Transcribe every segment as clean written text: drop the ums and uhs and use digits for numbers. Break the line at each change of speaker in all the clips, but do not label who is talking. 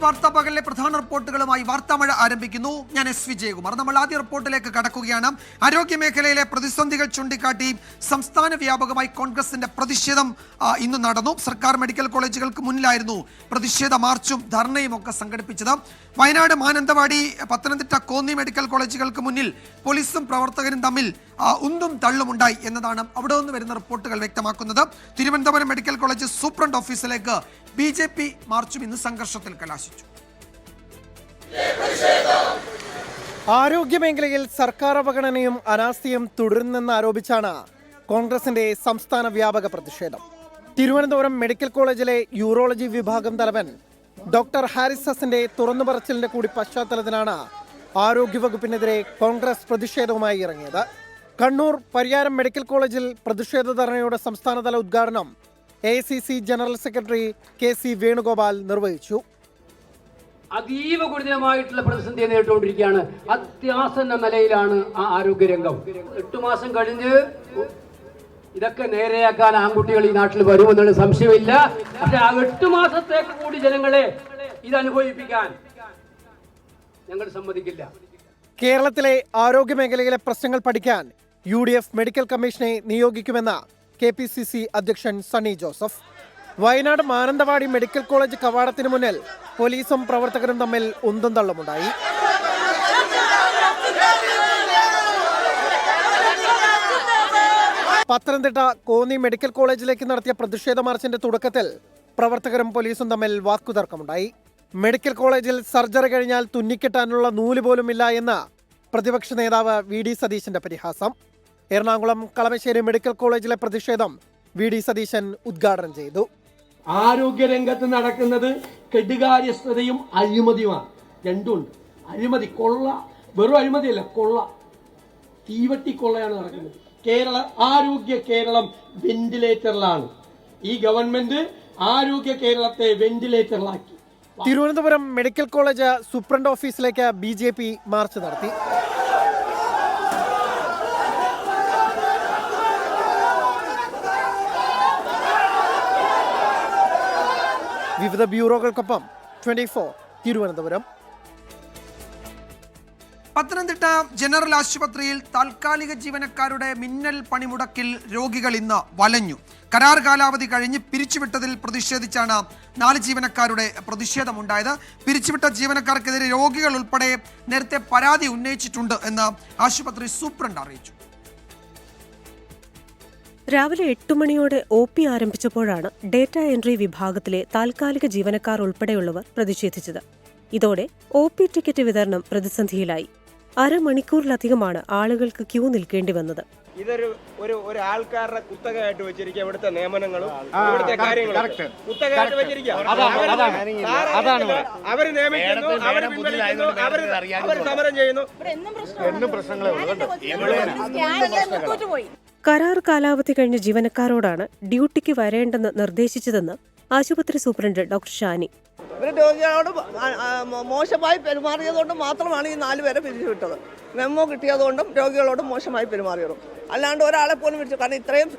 വാർത്താ പകലിലെ പ്രധാന റിപ്പോർട്ടുകളുമായി വാർത്താമഴ ആരംഭിക്കുന്നു. ഞാൻ എസ് വിജയകുമാർ. നമ്മൾ ആദ്യ റിപ്പോർട്ടിലേക്ക് കടക്കുകയാണ്. ആരോഗ്യ മേഖലയിലെ പ്രതിസന്ധികൾ ചൂണ്ടിക്കാട്ടി സംസ്ഥാന വ്യാപകമായി കോൺഗ്രസിന്റെ പ്രതിഷേധം ഇന്ന് നടന്നു. സർക്കാർ മെഡിക്കൽ കോളേജുകൾക്ക് മുന്നിലായിരുന്നു പ്രതിഷേധ മാർച്ചും ധർണയും ഒക്കെ സംഘടിപ്പിച്ചത്. വയനാട് മാനന്തവാടി, പത്തനംതിട്ട കോന്നി മെഡിക്കൽ കോളേജുകൾക്ക് മുന്നിൽ പോലീസും പ്രവർത്തകരും തമ്മിൽ ഉന്തും തള്ളുമുണ്ടായി എന്നതാണ് അവിടെ നിന്ന് വരുന്ന റിപ്പോർട്ടുകൾ വ്യക്തമാക്കുന്നത്. തിരുവനന്തപുരം മെഡിക്കൽ കോളേജ് സൂപ്രണ്ട് ഓഫീസിലേക്ക് BJP മാർച്ചും ഇന്ന് സംഘർഷത്തിൽ കലാശിച്ചു.
ആരോഗ്യ മേഖലയിൽ സർക്കാർ അവഗണനയും അനാസ്ഥയും തുടരുന്നെന്ന് ആരോപിച്ചാണ് കോൺഗ്രസിന്റെ സംസ്ഥാന വ്യാപക പ്രതിഷേധം. തിരുവനന്തപുരം മെഡിക്കൽ കോളേജിലെ യൂറോളജി വിഭാഗം തലവൻ ഡോക്ടർ ഹാരിസ് ഹസന്റെ തുറന്നുപറച്ചിലിന്റെ കൂടി പശ്ചാത്തലത്തിലാണ് ആരോഗ്യവകുപ്പിനെതിരെ കോൺഗ്രസ് പ്രതിഷേധവുമായി ഇറങ്ങിയത്. കണ്ണൂർ പരിയാരം മെഡിക്കൽ കോളേജിൽ പ്രതിഷേധ ധർണയുടെ സംസ്ഥാനതല ഉദ്ഘാടനം AICC general secretary KC Venugopal നിർവഹിച്ചു.
അതീവ ഗുരുതരമായിട്ടുള്ള പ്രതിസന്ധിയെ നേരിട്ടുകൊണ്ടിരിക്കുകയാണ്. അത്യാസന്ന നിലയിലാണ് ആ ആരോഗ്യരംഗം. 8 മാസം കഴിഞ്ഞ് ഇതൊക്കെ നേരെയാക്കാൻ ആൺകുട്ടികൾ ഈ നാട്ടിൽ വരുമെന്നുള്ള സംശയമില്ല. പക്ഷെ ആ 8 മാസത്തേക്ക് കൂടി ജനങ്ങളെ ഇത് അനുഭവിപ്പിക്കാൻ ഞങ്ങൾ സമ്മതിക്കില്ല.
കേരളത്തിലെ ആരോഗ്യ മേഖലയിലെ പ്രശ്നങ്ങൾ പഠിക്കാൻ UDF മെഡിക്കൽ കമ്മീഷനെ നിയോഗിക്കുമെന്ന് KPCC അധ്യക്ഷൻ സണ്ണി ജോസഫ്. വയനാട് മാനന്തവാടി മെഡിക്കൽ കോളേജ് കവാടത്തിന് മുന്നിൽ പോലീസും പ്രവർത്തകരും തമ്മിൽ ഉന്തും തള്ളുമുണ്ടായി. പത്തനംതിട്ട കോന്നി മെഡിക്കൽ കോളേജിലേക്ക് നടത്തിയ പ്രതിഷേധ മാർച്ചിന്റെ തുടക്കത്തിൽ പ്രവർത്തകരും പോലീസും തമ്മിൽ വാക്കുതർക്കമുണ്ടായി. മെഡിക്കൽ കോളേജിൽ സർജറി കഴിഞ്ഞാൽ തുന്നിക്കെട്ടാനുള്ള നൂല് പോലും ഇല്ല എന്ന പ്രതിപക്ഷ നേതാവ് VD സതീശന്റെ പരിഹാസം. എറണാകുളം കളമശ്ശേരി മെഡിക്കൽ കോളേജിലെ പ്രതിഷേധം VD സതീശൻ ഉദ്ഘാടനം ചെയ്തു.
ആരോഗ്യരംഗത്ത് നടക്കുന്നത് കെടുകാര്യസ്ഥതയും അഴിമതിയുമാണ്. രണ്ടുമുണ്ട്. അഴിമതി, കൊള്ള, വെറും അഴിമതിയല്ല, കൊള്ള, തീവട്ടി കൊള്ളയാണ് നടക്കുന്നത്. കേരളം വെന്റിലേറ്ററിലാണ്. ഈ ഗവൺമെന്റ് ആരോഗ്യ കേരളത്തെ വെന്റിലേറ്ററിലാക്കി.
തിരുവനന്തപുരം മെഡിക്കൽ കോളേജ് സൂപ്രണ്ട് ഓഫീസിലേക്ക് BJP മാർച്ച് നടത്തി. വിവിധ ബ്യൂറോകൾക്കൊപ്പം 24 തിരുവനന്തപുരം.
പത്തനംതിട്ട ജനറൽ ആശുപത്രിയിൽ താൽക്കാലിക ജീവനക്കാരുടെ മിന്നൽ പണിമുടക്കിൽ രോഗികൾ ഇന്ന് വലഞ്ഞു. കരാർ കാലാവധി കഴിഞ്ഞ് പിരിച്ചുവിട്ടതിൽ പ്രതിഷേധിച്ചാണ് 4 ജീവനക്കാരുടെ പ്രതിഷേധമുണ്ടായത്. പിരിച്ചുവിട്ട ജീവനക്കാർക്കെതിരെ രോഗികൾ ഉൾപ്പെടെ നേരത്തെ പരാതി ഉന്നയിച്ചിട്ടുണ്ട് എന്ന് ആശുപത്രി സൂപ്രണ്ട് അറിയിച്ചു.
രാവിലെ 8 മണിയോടെ OP ആരംഭിച്ചപ്പോഴാണ് ഡേറ്റ എൻട്രി വിഭാഗത്തിലെ താൽക്കാലിക ജീവനക്കാർ ഉൾപ്പെടെയുള്ളവർ പ്രതിഷേധിച്ചത്. ഇതോടെ OP ടിക്കറ്റ് വിതരണം പ്രതിസന്ധിയിലായി. അരമണിക്കൂറിലധികമാണ് ആളുകൾക്ക് ക്യൂ നിൽക്കേണ്ടി വന്നത്.
ഇതൊരു ഒരു ആൾക്കാരുടെ കുത്തകയായിട്ട് വെച്ചിരിക്കുക. ഇവിടുത്തെ നിയമനങ്ങളും ഇവിടുത്തെ കാര്യങ്ങളും കുത്തകയായിട്ട് വെച്ചിരിക്കുക. അവര് നിയമിക്കുന്നു, അവര് പിൻവലിക്കുന്നു, അവര് സമരം ചെയ്യുന്നു.
കരാർ കാലാവധി കഴിഞ്ഞ ജീവനക്കാരോടാണ് ഡ്യൂട്ടിക്ക് വരേണ്ടെന്ന് നിർദ്ദേശിച്ചതെന്ന് ആശുപത്രി സൂപ്രണ്ട് ഡോക്ടർ ഷാനി.
ഇവർ രോഗികളോട് മോശമായി പെരുമാറിയതുകൊണ്ട് മാത്രമാണ് ഈ 4 പേരെ പിരിച്ചുവിട്ടത്. മെമ്മോ കിട്ടിയതുകൊണ്ടും രോഗികളോട് മോശമായി പെരുമാറിയതും അല്ലാണ്ട് ഒരാളെ പോലും പിരിച്ചു. കാരണം ഇത്രയും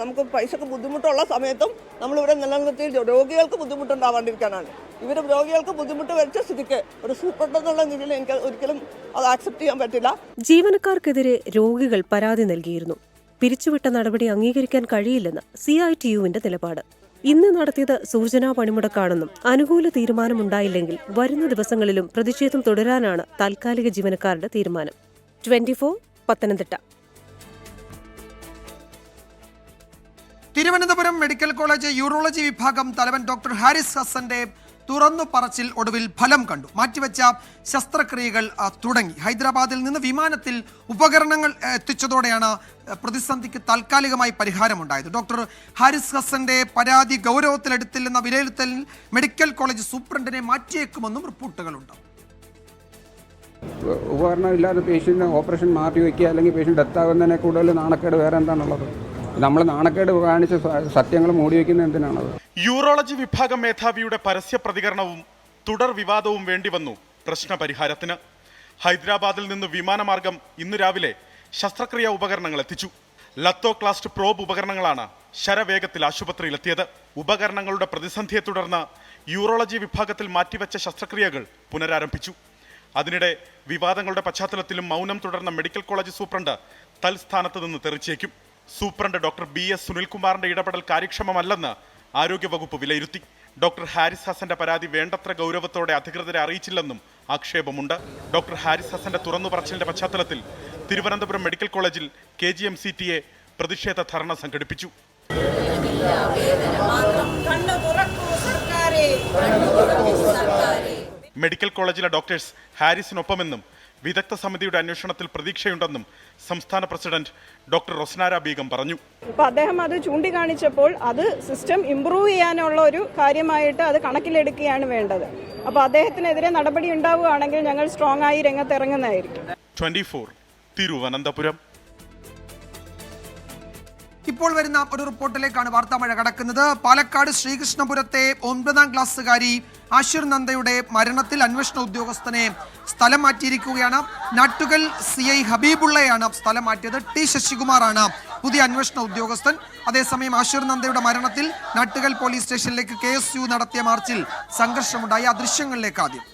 നമുക്ക് പൈസക്ക് ബുദ്ധിമുട്ടുള്ള സമയത്തും നമ്മളിവിടെ നിലനിർത്തി രോഗികൾക്ക് ബുദ്ധിമുട്ടുണ്ടാവാണ്ടിരിക്കാനാണ്. ഇവർ രോഗികൾക്ക് ബുദ്ധിമുട്ട് വരുത്ത സ്ഥിതിക്ക് ഒരു സൂപ്രണ്ട് എന്നുള്ള നിലയിൽ എനിക്ക് ഒരിക്കലും അത് ആക്സെപ്റ്റ് ചെയ്യാൻ പറ്റില്ല.
ജീവനക്കാർക്കെതിരെ രോഗികൾ പരാതി നൽകിയിരുന്നു. പിരിച്ചുവിട്ട നടപടി അംഗീകരിക്കാൻ കഴിയില്ലെന്ന് CITUവിന്റെ നിലപാട്. ഇന്ന് നടത്തിയത് സൂചനാ പണിമുടക്കാണെന്നും അനുകൂല തീരുമാനമുണ്ടായില്ലെങ്കിൽ വരുന്ന ദിവസങ്ങളിലും പ്രതിഷേധം തുടരാനാണ് താൽക്കാലിക ജീവനക്കാരുടെ തീരുമാനം. 24 Pathanamthitta.
Thiruvananthapuram medical college urology വിഭാഗം തലവൻ ഡോക്ടർ ഹാരിസ് ഹസന്റെ തുറന്നു പറച്ചിൽ ഒടുവിൽ ഫലം കണ്ടു. മാറ്റിവെച്ച ശസ്ത്രക്രിയകൾ തുടങ്ങി. ഹൈദരാബാദിൽ നിന്ന് വിമാനത്തിൽ ഉപകരണങ്ങൾ എത്തിച്ചതോടെയാണ് പ്രതിസന്ധിക്ക് താൽക്കാലികമായി പരിഹാരമുണ്ടായത്. ഡോക്ടർ ഹാരിസ് ഹസന്റെ പരാതി ഗൗരവത്തിലെടുത്തില്ലെന്ന വിലയിരുത്തലിൽ മെഡിക്കൽ കോളേജ് സൂപ്രണ്ടിനെ മാറ്റിയേക്കുമെന്നും റിപ്പോർട്ടുകളുണ്ട്.
ഉപകരണം ഇല്ലാതെ പേഷ്യൻ്റ് ഓപ്പറേഷൻ മാറ്റി വയ്ക്കുക, അല്ലെങ്കിൽ പേഷ്യൻ്റ് ഡെത്താകുന്നതിനെ കൂടുതൽ നാണക്കേട് വേറെ എന്താണുള്ളത്? നമ്മൾ നാണക്കേട് കാണിച്ച് സത്യങ്ങൾ മൂടിവെക്കുന്ന എന്തിനാണത്?
യൂറോളജി വിഭാഗം മേധാവിയുടെ പരസ്യ പ്രതികരണവും തുടർ വിവാദവും വേണ്ടിവന്നു പ്രശ്നപരിഹാരത്തിന്. ഹൈദരാബാദിൽ നിന്ന് വിമാനമാർഗം ഇന്ന് രാവിലെ ശസ്ത്രക്രിയാ ഉപകരണങ്ങൾ എത്തിച്ചു. ലത്തോക്ലാസ്റ്റ് പ്രോബ് ഉപകരണങ്ങളാണ് ശരവേഗത്തിൽ ആശുപത്രിയിലെത്തിയത്. ഉപകരണങ്ങളുടെ പ്രതിസന്ധിയെ തുടർന്ന് യൂറോളജി വിഭാഗത്തിൽ മാറ്റിവെച്ച ശസ്ത്രക്രിയകൾ പുനരാരംഭിച്ചു. അതിനിടെ വിവാദങ്ങളുടെ പശ്ചാത്തലത്തിലും മൗനം തുടർന്ന മെഡിക്കൽ കോളേജ് സൂപ്രണ്ട് തൽസ്ഥാനത്ത് നിന്ന് തെറിച്ചേക്കും. സൂപ്രണ്ട് ഡോക്ടർ BS സുനിൽകുമാറിന്റെ ഇടപെടൽ കാര്യക്ഷമമല്ലെന്ന് ആരോഗ്യവകുപ്പ് വിലയിരുത്തി. ഡോക്ടർ ഹാരിസ് ഹസന്റെ പരാതി വേണ്ടത്ര ഗൗരവത്തോടെ അധികൃതരെ അറിയിച്ചില്ലെന്നും ആക്ഷേപമുണ്ട്. ഡോക്ടർ ഹാരിസ് ഹസന്റെ തുറന്നു പറച്ചിലിന്റെ പശ്ചാത്തലത്തിൽ തിരുവനന്തപുരം മെഡിക്കൽ കോളേജിൽ KGMCTA പ്രതിഷേധ ധർണ സംഘടിപ്പിച്ചു. മെഡിക്കൽ കോളേജിലെ ഡോക്ടേഴ്സ് ഹാരിസിനൊപ്പമെന്നും വിദഗ്ധ സമിതിയുടെ അന്വേഷണത്തിൽ പ്രതീക്ഷയുണ്ടെന്നും സംസ്ഥാന പ്രസിഡന്റ് ഡോക്ടർ റൊസ്നാര ബീഗം പറഞ്ഞു.
അപ്പോൾ അദ്ദേഹം അത് ചൂണ്ടിക്കാണിച്ചപ്പോൾ അത് സിസ്റ്റം ഇംപ്രൂവ് ചെയ്യാനുള്ള ഒരു കാര്യമായിട്ട് അത് കണക്കിലെടുക്കുകയാണ് വേണ്ടത്. അപ്പോൾ അദ്ദേഹത്തിനെതിരെ നടപടി ഉണ്ടാവുകയാണെങ്കിൽ ഞങ്ങൾ സ്ട്രോങ് ആയി രംഗത്തിറങ്ങുന്നതായിരിക്കും.
24 തിരുവനന്തപുരം.
ഇപ്പോൾ വരുന്ന ഒരു റിപ്പോർട്ടിലേക്കാണ് വാർത്താമഴ കടക്കുന്നത്. പാലക്കാട് ശ്രീകൃഷ്ണപുരത്തെ 9ാം ക്ലാസ്സുകാരി ആഷിർ നന്ദയുടെ മരണത്തിൽ അന്വേഷണ ഉദ്യോഗസ്ഥനെ സ്ഥലം മാറ്റിയിരിക്കുകയാണ്. നാട്ടുകൽ CI ഹബീബുള്ളയാണ് സ്ഥലം മാറ്റിയത്. T ശശികുമാറാണ് പുതിയ അന്വേഷണ ഉദ്യോഗസ്ഥൻ. അതേസമയം ആഷിർ നന്ദയുടെ മരണത്തിൽ നാട്ടുകൽ പോലീസ് സ്റ്റേഷനിലേക്ക് KSU നടത്തിയ മാർച്ചിൽ സംഘർഷമുണ്ടായി. ആ ദൃശ്യങ്ങളിലേക്ക് ആദ്യം.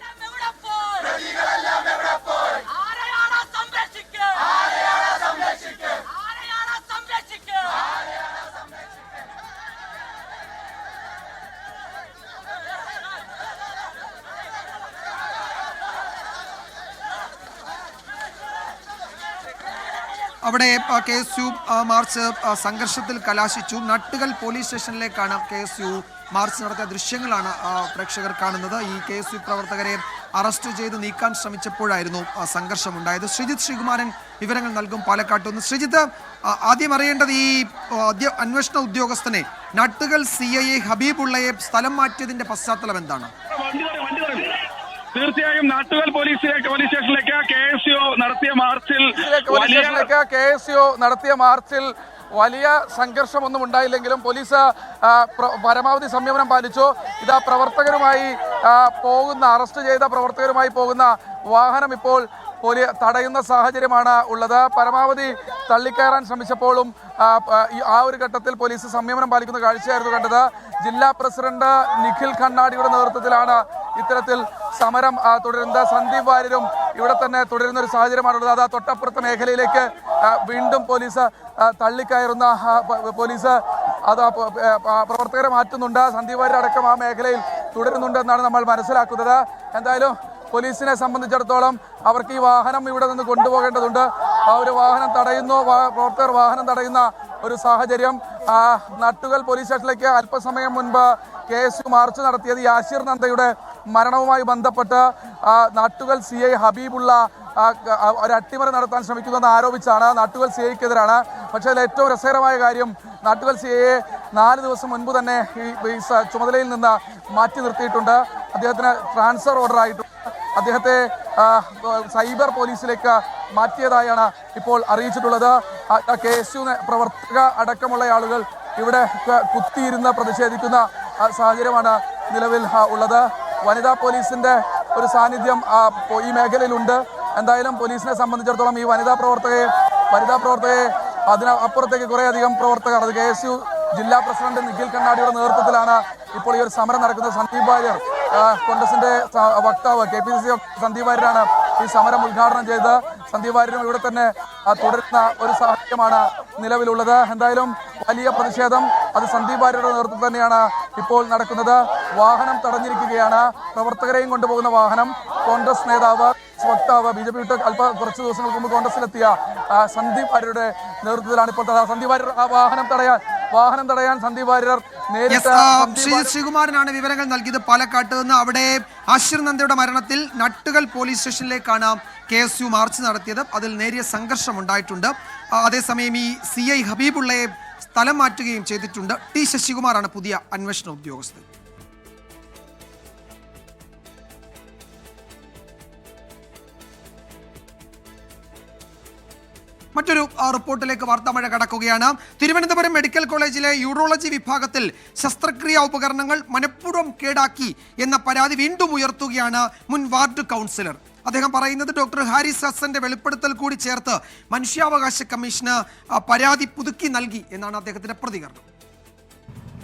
അവിടെ KSU മാർച്ച് സംഘർഷത്തിൽ കലാശിച്ചു. നട്ടുകൽ പോലീസ് സ്റ്റേഷനിലേക്കാണ് KSU മാർച്ച് നടത്തിയ ദൃശ്യങ്ങളാണ് പ്രേക്ഷകർ കാണുന്നത്. ഈ KSU പ്രവർത്തകരെ അറസ്റ്റ് ചെയ്ത് നീക്കാൻ ശ്രമിച്ചപ്പോഴായിരുന്നു സംഘർഷമുണ്ടായത്. ശ്രീജിത്ത് ശ്രീകുമാരൻ വിവരങ്ങൾ നൽകും പാലക്കാട്ട് നിന്ന്. ശ്രീജിത്ത്, ആദ്യം അറിയേണ്ടത് ഈ അന്വേഷണ ഉദ്യോഗസ്ഥനെ നട്ടുകൽ CI ഹബീബുള്ളയെ സ്ഥലം മാറ്റിയതിന്റെ പശ്ചാത്തലം എന്താണ്?
തീർച്ചയായും നാട്ടുകൽ പോലീസ് സ്റ്റേഷനിലേക്ക് KSU നടത്തിയ മാർച്ചിൽ വലിയ സംഘർഷമൊന്നും ഉണ്ടായില്ലെങ്കിലും പോലീസ് പരമാവധി സംയമനം പാലിച്ചു. ഇതാ പ്രവർത്തകരുമായി അറസ്റ്റ് ചെയ്ത പ്രവർത്തകരുമായി പോകുന്ന വാഹനം ഇപ്പോൾ തടയുന്ന സാഹചര്യമാണ് ഉള്ളത്. പരമാവധി തള്ളിക്കയറാൻ ശ്രമിച്ചപ്പോഴും ആ ഒരു ഘട്ടത്തിൽ പോലീസ് സംയമനം പാലിക്കുന്ന കാഴ്ചയായിരുന്നു കണ്ടത്. ജില്ലാ പ്രസിഡന്റ് നിഖിൽ ഖണ്ണാടിയുടെ നേതൃത്വത്തിലാണ് ഇത്തരത്തിൽ സമരം തുടരുന്നത്. സന്ദീപ് വാര്യരും ഇവിടെ തന്നെ തുടരുന്ന ഒരു സാഹചര്യമാണുള്ളത്. അത് തൊട്ടപ്പുറത്തെ മേഖലയിലേക്ക് വീണ്ടും പോലീസ് തള്ളിക്കയറുന്ന പോലീസ് അത് പ്രവർത്തകരെ മാറ്റുന്നുണ്ട്. സന്ദീപ് വാര്യർ അടക്കം ആ മേഖലയിൽ തുടരുന്നുണ്ട് എന്നാണ് നമ്മൾ മനസ്സിലാക്കുന്നത്. എന്തായാലും പോലീസിനെ സംബന്ധിച്ചിടത്തോളം അവർക്ക് ഈ വാഹനം ഇവിടെ നിന്ന് കൊണ്ടുപോകേണ്ടതുണ്ട്. ആ ഒരു വാഹനം തടയുന്നു, പ്രവർത്തകർ വാഹനം തടയുന്ന ഒരു സാഹചര്യം. നട്ടുകൽ പോലീസ് സ്റ്റേഷനിലേക്ക് അല്പസമയം മുൻപ് KSU മാർച്ച് നടത്തിയത് ഈ ആഷിർ നന്ദയുടെ മരണവുമായി ബന്ധപ്പെട്ട് നാട്ടുകൽ CI ഹബീബുള്ള ഒരു അട്ടിമറി നടത്താൻ ശ്രമിക്കുന്നെന്ന് ആരോപിച്ചാണ്. നാട്ടുകൽ CIക്കെതിരാണ്. പക്ഷേ അതിൽ ഏറ്റവും രസകരമായ കാര്യം നാട്ടുകൽ CIയെ 4 ദിവസം മുൻപ് തന്നെ ഈ ചുമതലയിൽ നിന്ന് മാറ്റി നിർത്തിയിട്ടുണ്ട്. അദ്ദേഹത്തിന് ട്രാൻസ്ഫർ ഓർഡർ ആയിട്ടുണ്ട്. അദ്ദേഹത്തെ സൈബർ പോലീസിലേക്ക് മാറ്റിയതായാണ് ഇപ്പോൾ അറിയിച്ചിട്ടുള്ളത്. KSU പ്രവർത്തക അടക്കമുള്ള ആളുകൾ ഇവിടെ കുത്തിയിരുന്ന് പ്രതിഷേധിക്കുന്ന സാഹചര്യമാണ് നിലവിൽ ഉള്ളത്. വനിതാ പോലീസിന്റെ ഒരു സാന്നിധ്യം ഈ മേഖലയിലുണ്ട്. എന്തായാലും പോലീസിനെ സംബന്ധിച്ചിടത്തോളം ഈ വനിതാ പ്രവർത്തകരെ അതിനപ്പുറത്തേക്ക് കുറേയധികം പ്രവർത്തകർ, അത് KSU ജില്ലാ പ്രസിഡന്റ് നിഖിൽ ഖണ്ണാടിയുടെ നേതൃത്വത്തിലാണ് ഇപ്പോൾ ഈ ഒരു സമരം നടക്കുന്നത്. സന്ദീപ് വാര്യർ, കോൺഗ്രസിന്റെ വക്താവ് KPCC സന്ദീപ് വാര്യരാണ് ഈ സമരം ഉദ്ഘാടനം ചെയ്തത്. സന്ദീപ് വാര്യരും ഇവിടെ തന്നെ തുടരുന്ന ഒരു സാഹചര്യമാണ് നിലവിലുള്ളത്. എന്തായാലും വലിയ പ്രതിഷേധം അത് സന്ദീപ് വാര്യരുടെ നേതൃത്വത്തിൽ തന്നെയാണ് ഇപ്പോൾ നടക്കുന്നത്. വാഹനം തടഞ്ഞിരിക്കുകയാണ്. പ്രവർത്തകരെയും കൊണ്ടുപോകുന്ന വാഹനം കോൺഗ്രസ് നേതാവ് വക്താവ് BJP വിട്ട് കുറച്ച് ദിവസങ്ങൾക്ക് മുമ്പ് കോൺഗ്രസിലെത്തിയ സന്ദീപ് വാര്യരുടെ നേതൃത്വത്തിലാണ് ഇപ്പോൾ സന്ദീപ് വാര്യർ ആ വാഹനം തടയാൻ സന്ദീപ് വാര്യർ
ശ്രീകുമാരനാണ് വിവരങ്ങൾ നൽകിയത് പാലക്കാട്ട് നിന്ന്. അവിടെ ആഷിർ നന്ദയുടെ മരണത്തിൽ നട്ടുകൽ പോലീസ് സ്റ്റേഷനിലേക്കാണ് KSU മാർച്ച് നടത്തിയത്. അതിൽ നേരിയ സംഘർഷം ഉണ്ടായിട്ടുണ്ട്. അതേസമയം ഈ CI ഹബീബുള്ളയെ സ്ഥലം മാറ്റുകയും ചെയ്തിട്ടുണ്ട്. T ശശികുമാറാണ് പുതിയ അന്വേഷണ ഉദ്യോഗസ്ഥൻ. മറ്റൊരു റിപ്പോർട്ടിലേക്ക് വാർത്താമഴ കടക്കുകയാണ്. തിരുവനന്തപുരം മെഡിക്കൽ കോളേജിലെ യൂറോളജി വിഭാഗത്തിൽ ശസ്ത്രക്രിയാ ഉപകരണങ്ങൾ മനഃപൂർവ്വം കേടാക്കി എന്ന പരാതി വീണ്ടും ഉയർത്തുകയാണ് മുൻ വാർഡ് കൗൺസിലർ. അദ്ദേഹം പറയുന്നത് ഡോക്ടർ ഹാരിസ് ഹസന്റെ വെളിപ്പെടുത്തൽ കൂടി ചേർത്ത് മനുഷ്യാവകാശ കമ്മീഷന് പരാതി പുതുക്കി നൽകി എന്നാണ് അദ്ദേഹത്തിന്റെ പ്രതികരണം.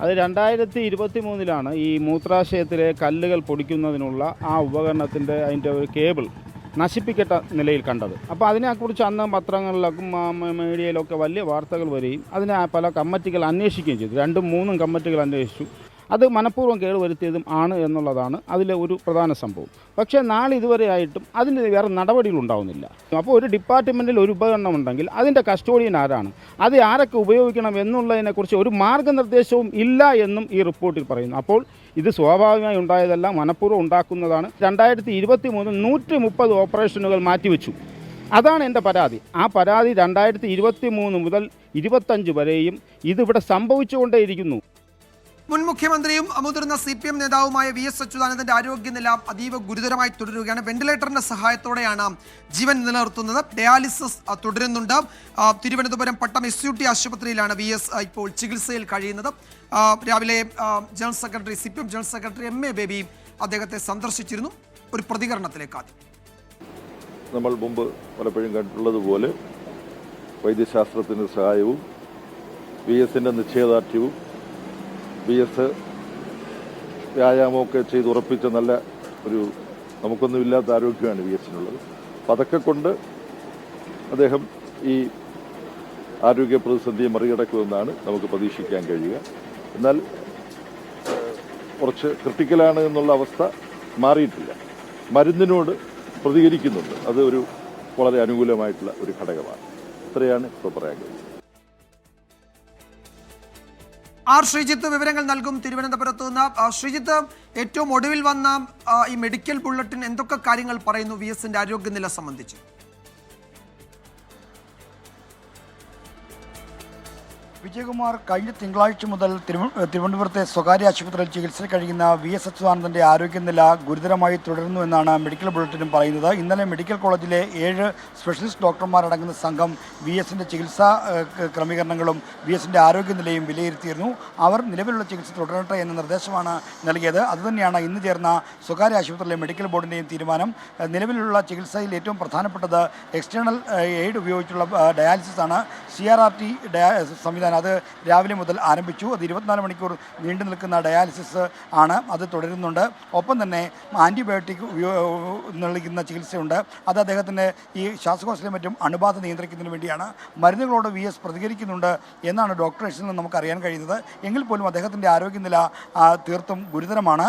അത് 2023 ഈ മൂത്രാശയത്തിലെ കല്ലുകൾ പൊടിക്കുന്നതിനുള്ള ആ ഉപകരണത്തിൻ്റെ അതിൻ്റെ ഒരു കേബിൾ നശിപ്പിക്കട്ട നിലയിൽ കണ്ടത്. അപ്പോൾ അതിനെക്കുറിച്ച് അന്ന് പത്രങ്ങളിലൊക്കെ മീഡിയയിലൊക്കെ വലിയ വാർത്തകൾ വരികയും അതിനെ പല കമ്മിറ്റികൾ അന്വേഷിക്കുകയും ചെയ്തു. 2-3 കമ്മിറ്റികൾ അന്വേഷിച്ചു. അത് മനഃപൂർവ്വം കേടുവരുത്തിയതും ആണ് എന്നുള്ളതാണ് അതിലെ ഒരു പ്രധാന സംഭവം. പക്ഷേ ഇതുവരെയായിട്ടും അതിന് വേറെ നടപടികൾ ഉണ്ടാവുന്നില്ല. അപ്പോൾ ഒരു ഡിപ്പാർട്ട്മെൻറ്റിൽ ഒരു ഉപകരണം ഉണ്ടെങ്കിൽ അതിൻ്റെ കസ്റ്റോഡിയൻ ആരാണ്, അത് ആരൊക്കെ ഉപയോഗിക്കണം എന്നുള്ളതിനെക്കുറിച്ച് ഒരു മാർഗ്ഗനിർദ്ദേശവും ഇല്ല എന്നും ഈ റിപ്പോർട്ടിൽ പറയുന്നു. അപ്പോൾ ഇത് സ്വാഭാവികമായി ഉണ്ടായതല്ല, മനഃപൂർവ്വം ഉണ്ടാക്കുന്നതാണ്. 2023 130 ഓപ്പറേഷനുകൾ മാറ്റിവെച്ചു. അതാണ് എൻ്റെ പരാതി. ആ പരാതി 2023 മുതൽ 25 വരെയും ഇതിവിടെ സംഭവിച്ചുകൊണ്ടേയിരിക്കുന്നു.
മുൻ മുഖ്യമന്ത്രിയും മുതിർന്ന CPM നേതാവുമായ VS അച്യുതാനന്ദന്റെ ആരോഗ്യനില അതീവ ഗുരുതരമായി തുടരുകയാണ്. വെന്റിലേറ്ററിന്റെ സഹായത്തോടെയാണ് ജീവൻ നിലനിർത്തുന്നത്. ഡയാലിസിസ് തുടരുന്നുണ്ട്. തിരുവനന്തപുരം പട്ടം SUT ആശുപത്രിയിലാണ് VS ഇപ്പോൾ ചികിത്സയിൽ കഴിയുന്നത്. രാവിലെ general secretary CPM general secretary MA baby അദ്ദേഹത്തെ സന്ദർശിച്ചിരുന്നു. ഒരു പ്രതികരണത്തിലേക്ക് ആദ്യം.
നമ്മൾ മുമ്പ് പലപ്പോഴും കണ്ടിട്ടുള്ളതുപോലെ വൈദ്യശാസ്ത്രത്തിൻ്റെ സഹായവും VSന്റെ നിശ്ചയദാർഢ്യവും VS വ്യായാമമൊക്കെ ചെയ്ത് ഉറപ്പിച്ച നല്ല ഒരു നമുക്കൊന്നുമില്ലാത്ത ആരോഗ്യമാണ് VSനുള്ളത്. അപ്പം അതൊക്കെ കൊണ്ട് അദ്ദേഹം ഈ ആരോഗ്യ പ്രതിസന്ധിയെ മറികടക്കുമെന്നാണ് നമുക്ക് പ്രതീക്ഷിക്കാൻ കഴിയുക. എന്നാൽ കുറച്ച് ക്രിട്ടിക്കലാണ് എന്നുള്ള അവസ്ഥ മാറിയിട്ടില്ല. മരുന്നിനോട് പ്രതികരിക്കുന്നുണ്ട്. അത് ഒരു വളരെ അനുകൂലമായിട്ടുള്ള ഒരു ഘടകമാണ്. ഇത്രയാണ് ഇപ്പോൾ പറയാൻ കഴിയുന്നത്.
ശ്രീജിത്ത് വിവരങ്ങൾ നൽകും തിരുവനന്തപുരത്ത് നിന്ന്. ശ്രീജിത്ത്, ഏറ്റവും ഒടുവിൽ വന്ന ഈ മെഡിക്കൽ ബുള്ളറ്റിൻ എന്തൊക്കെ കാര്യങ്ങൾ പറയുന്നു VSന്റെ ആരോഗ്യനില സംബന്ധിച്ച്?
വിജയകുമാർ, കഴിഞ്ഞ തിങ്കളാഴ്ച മുതൽ തിരുവനന്തപുരത്തെ സ്വകാര്യ ആശുപത്രിയിൽ ചികിത്സയിൽ കഴിയുന്ന VS അച്യുതാനന്ദന്റെ ആരോഗ്യനില ഗുരുതരമായി തുടരുന്നു എന്നാണ് മെഡിക്കൽ ബുള്ളറ്റിനും പറയുന്നത്. ഇന്നലെ മെഡിക്കൽ കോളേജിലെ 7 സ്പെഷ്യലിസ്റ്റ് ഡോക്ടർമാരടങ്ങുന്ന സംഘം VSന്റെ ചികിത്സാ ക്രമീകരണങ്ങളും VSന്റെ ആരോഗ്യനിലയും വിലയിരുത്തിയിരുന്നു. അവർ നിലവിലുള്ള ചികിത്സ തുടരട്ടെ എന്ന നിർദ്ദേശമാണ് നൽകിയത്. അതുതന്നെയാണ് ഇന്ന് ചേർന്ന സ്വകാര്യ ആശുപത്രിയിലെ മെഡിക്കൽ ബോർഡിൻ്റെയും തീരുമാനം. നിലവിലുള്ള ചികിത്സയിൽ ഏറ്റവും പ്രധാനപ്പെട്ടത് എക്സ്റ്റേണൽ എയ്ഡ് ഉപയോഗിച്ചുള്ള ഡയാലിസിസ് ആണ്. CRRT സംവിധാനം അത് രാവിലെ മുതൽ ആരംഭിച്ചു. അത് 24 മണിക്കൂർ നീണ്ടു നിൽക്കുന്ന ഡയാലിസിസ് ആണ്. അത് തുടരുന്നുണ്ട്. ഒപ്പം തന്നെ ആൻറ്റിബയോട്ടിക് നൽകുന്ന ചികിത്സയുണ്ട്. അത് അദ്ദേഹത്തിൻ്റെ ഈ ശ്വാസകോശത്തിലും മറ്റും അണുബാധ നിയന്ത്രിക്കുന്നതിന് വേണ്ടിയാണ്. മരുന്നുകളോട് VS പ്രതികരിക്കുന്നുണ്ട് എന്നാണ് ഡോക്ടേഴ്സിൽ നിന്ന് നമുക്ക് അറിയാൻ കഴിയുന്നത്. എങ്കിൽ പോലും അദ്ദേഹത്തിൻ്റെ ആരോഗ്യനില തീർത്തും ഗുരുതരമാണ്.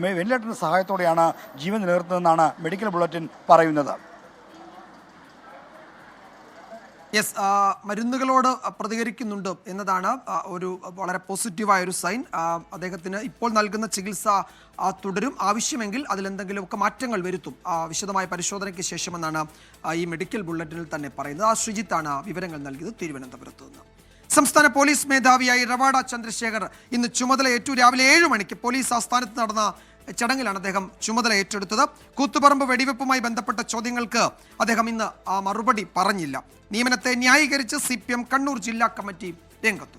വെന്റിലേറ്ററിൻ്റെ സഹായത്തോടെയാണ് ജീവൻ നിലനിർത്തുന്നതെന്നാണ് മെഡിക്കൽ ബുള്ളറ്റിൻ പറയുന്നത്.
യെസ്, മരുന്നുകളോട് പ്രതികരിക്കുന്നുണ്ട് എന്നതാണ് ഒരു വളരെ പോസിറ്റീവായ ഒരു സൈൻ. അദ്ദേഹത്തിന് ഇപ്പോൾ നൽകുന്ന ചികിത്സ തുടരും. ആവശ്യമെങ്കിൽ അതിലെന്തെങ്കിലുമൊക്കെ മാറ്റങ്ങൾ വരുത്തും വിശദമായ പരിശോധനയ്ക്ക് ശേഷമെന്നാണ് ഈ മെഡിക്കൽ ബുള്ളറ്റിനിൽ തന്നെ പറയുന്നത്. ശ്രീജിത്താണ് വിവരങ്ങൾ നൽകിയത് തിരുവനന്തപുരത്ത് നിന്ന്. സംസ്ഥാന പോലീസ് മേധാവിയായി റവാഡ ചന്ദ്രശേഖർ ഇന്ന് ചുമതലയേറ്റു. രാവിലെ 7 മണിക്ക് പോലീസ് ആസ്ഥാനത്ത് നടന്ന ചടങ്ങിലാണ് അദ്ദേഹം ചുമതല ഏറ്റെടുത്തത്. കൂത്തുപറമ്പ് വെടിവെപ്പുമായി ബന്ധപ്പെട്ട ചോദ്യങ്ങൾക്ക് അദ്ദേഹം ഇന്ന് മറുപടി പറഞ്ഞില്ല. നിയമനത്തെ ന്യായീകരിച്ച് CPM കണ്ണൂർ ജില്ലാ കമ്മിറ്റി രംഗത്തു.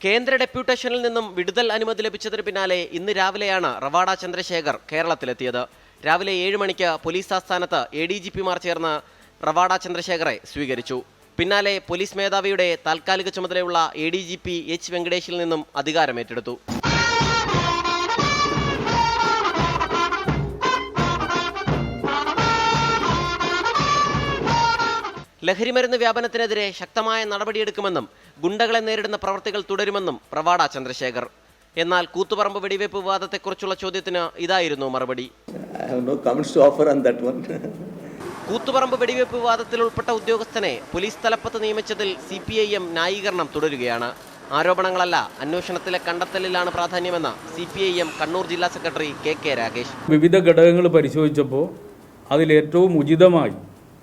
കേന്ദ്ര ഡെപ്യൂട്ടേഷനിൽ നിന്നും വിടുതൽ അനുമതി ലഭിച്ചതിന് പിന്നാലെ ഇന്ന് രാവിലെയാണ് റവാഡ ചന്ദ്രശേഖർ കേരളത്തിലെത്തിയത്. രാവിലെ 7 മണിക്ക് പോലീസ് ആസ്ഥാനത്ത് ADGPമാർ ചേർന്ന് റവാഡ ചന്ദ്രശേഖറെ സ്വീകരിച്ചു. പിന്നാലെ പോലീസ് മേധാവിയുടെ താൽക്കാലിക ചുമതലയുള്ള ADGP H വെങ്കടേഷിൽ നിന്നും അധികാരമേറ്റെടുത്തു. ലഹരിമരുന്ന് വ്യാപനത്തിനെതിരെ ശക്തമായ നടപടിയെടുക്കുമെന്നും ഗുണ്ടകളെ നേരിടുന്ന പ്രവർത്തികൾ തുടരുമെന്നും റവാഡ ചന്ദ്രശേഖർ. എന്നാൽ കൂത്തുപറമ്പ് വെടിവെപ്പ് വിവാദത്തെക്കുറിച്ചുള്ള ചോദ്യത്തിന് ഇതായിരുന്നു മറുപടി. കൂത്തുപറമ്പ് വെടിവെപ്പ് വിവാദത്തിൽ ഉൾപ്പെട്ട ഉദ്യോഗസ്ഥനെ പോലീസ് തലപ്പത്ത് നിയമിച്ചതിൽ CPIM ന്യായീകരണം തുടരുകയാണ്. ആരോപണങ്ങളല്ല, അന്വേഷണത്തിലെ കണ്ടെത്തലിലാണ് പ്രാധാന്യമെന്ന് CPIM കണ്ണൂർ ജില്ലാ സെക്രട്ടറി KK രാഗേഷ്.
വിവിധ ഘടകങ്ങൾ പരിശോധിച്ചപ്പോൾ അതിലേറ്റവും ഉചിതമായി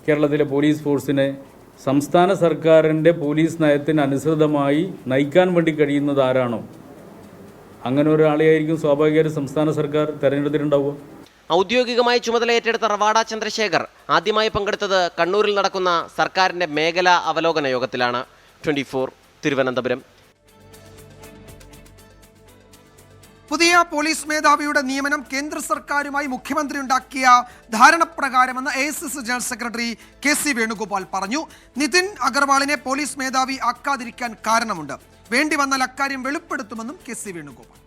കേരളത്തിലെ പോലീസ് ഫോഴ്സിനെ സംസ്ഥാന സർക്കാരിൻ്റെ പോലീസ് നയത്തിന് അനുസൃതമായി നയിക്കാൻ വേണ്ടി കഴിയുന്നത് ആരാണോ അങ്ങനെ ഒരാളെയായിരിക്കും സ്വാഭാവികമായും സംസ്ഥാന സർക്കാർ തെരഞ്ഞെടുത്തിട്ടുണ്ടാവുക.
ഔദ്യോഗികമായി ചുമതലയേറ്റെടുത്ത റവാഡ ചന്ദ്രശേഖർ ആദ്യമായി പങ്കെടുത്തത് കണ്ണൂരിൽ നടക്കുന്ന സർക്കാരിന്റെ മേഖലാ അവലോകന യോഗത്തിലാണ്. 24 തിരുവനന്തപുരം.
പുതിയ പോലീസ് മേധാവിയുടെ നിയമനം കേന്ദ്ര സർക്കാരുമായി മുഖ്യമന്ത്രി ഉണ്ടാക്കിയ ധാരണപ്രകാരമെന്ന് AICC general secretary KC Venugopal പറഞ്ഞു. നിതിൻ അഗർവാളിനെ പോലീസ് മേധാവി ആക്കാതിരിക്കാൻ കാരണമുണ്ട്. വേണ്ടി വന്നാൽ അക്കാര്യം വെളിപ്പെടുത്തുമെന്നും KC വേണുഗോപാൽ.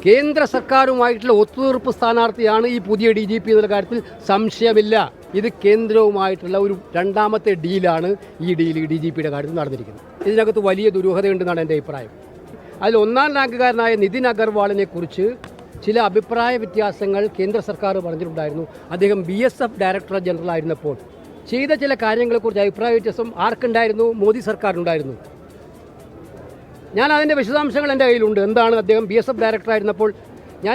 കേന്ദ്ര സർക്കാരുമായിട്ടുള്ള ഒത്തുതീർപ്പ് സ്ഥാനാർത്ഥിയാണ് ഈ പുതിയ DGP എന്നുള്ള കാര്യത്തിൽ സംശയമില്ല. ഇത് കേന്ദ്രവുമായിട്ടുള്ള ഒരു രണ്ടാമത്തെ ഡീലാണ്. ഈ ഡീൽ DGPയുടെ കാര്യത്തിൽ നടന്നിരിക്കുന്നത്. ഇതിനകത്ത് വലിയ ദുരൂഹതയുണ്ടെന്നാണ് എൻ്റെ അഭിപ്രായം. അതിൽ ഒന്നാം റാങ്കുകാരനായ നിതിൻ അഗർവാളിനെ കുറിച്ച് ചില അഭിപ്രായ വ്യത്യാസങ്ങൾ കേന്ദ്ര സർക്കാർ പറഞ്ഞിട്ടുണ്ടായിരുന്നു. അദ്ദേഹം BSF ഡയറക്ടർ ജനറൽ ആയിരുന്നപ്പോൾ ചെയ്ത ചില കാര്യങ്ങളെക്കുറിച്ച് അഭിപ്രായ വ്യത്യാസം ആർക്കുണ്ടായിരുന്നു? മോദി സർക്കാരിനുണ്ടായിരുന്നു. ഞാൻ അതിൻ്റെ വിശദാംശങ്ങൾ എൻ്റെ കയ്യിലുണ്ട്. എന്താണ് അദ്ദേഹം BSF ഡയറക്ടർ ആയിരുന്നപ്പോൾ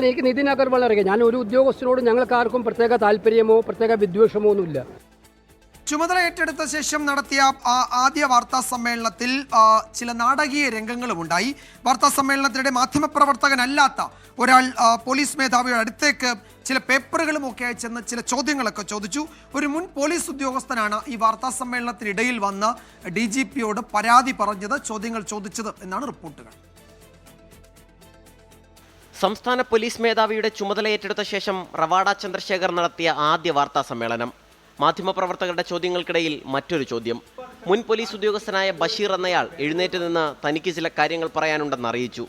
എനിക്ക് നിതിൻ അഗർവാൾ അറിയാം. ഞാൻ ഒരു ഉദ്യോഗസ്ഥനോട് ഞങ്ങൾക്ക് ആർക്കും പ്രത്യേക താല്പര്യമോ പ്രത്യേക വിദ്വേഷമോ ഒന്നുമില്ല.
ചുമതല ഏറ്റെടുത്ത ശേഷം നടത്തിയ ആദ്യ വാർത്താ സമ്മേളനത്തിൽ ചില നാടകീയ രംഗങ്ങളും ഉണ്ടായി. വാർത്താ സമ്മേളനത്തിനിടെ മാധ്യമപ്രവർത്തകനല്ലാത്ത ഒരാൾ പോലീസ് മേധാവിയുടെ അടുത്തേക്ക് ചില പേപ്പറുകളും ഒക്കെ അയച്ചെന്ന് ചില ചോദ്യങ്ങളൊക്കെ ചോദിച്ചു. ഒരു മുൻ പോലീസ് ഉദ്യോഗസ്ഥനാണ് ഈ വാർത്താ സമ്മേളനത്തിനിടയിൽ വന്ന് DGPയോട് പരാതി പറഞ്ഞത്, ചോദ്യങ്ങൾ ചോദിച്ചത് എന്നാണ് റിപ്പോർട്ടുകൾ.
സംസ്ഥാന പോലീസ് മേധാവിയുടെ ചുമതല ഏറ്റെടുത്ത ശേഷം റവാഡ ചന്ദ്രശേഖർ നടത്തിയ ആദ്യ വാർത്താ സമ്മേളനം. മാധ്യമപ്രവർത്തകരുടെ ചോദ്യങ്ങൾക്കിടയിൽ മറ്റൊരു ചോദ്യം. മുൻ പോലീസ് ഉദ്യോഗസ്ഥനായ ബഷീർ എന്നയാൾ എഴുന്നേറ്റ് നിന്ന് തനിക്ക് ചില കാര്യങ്ങൾ പറയാനുണ്ടെന്ന് അറിയിച്ചു.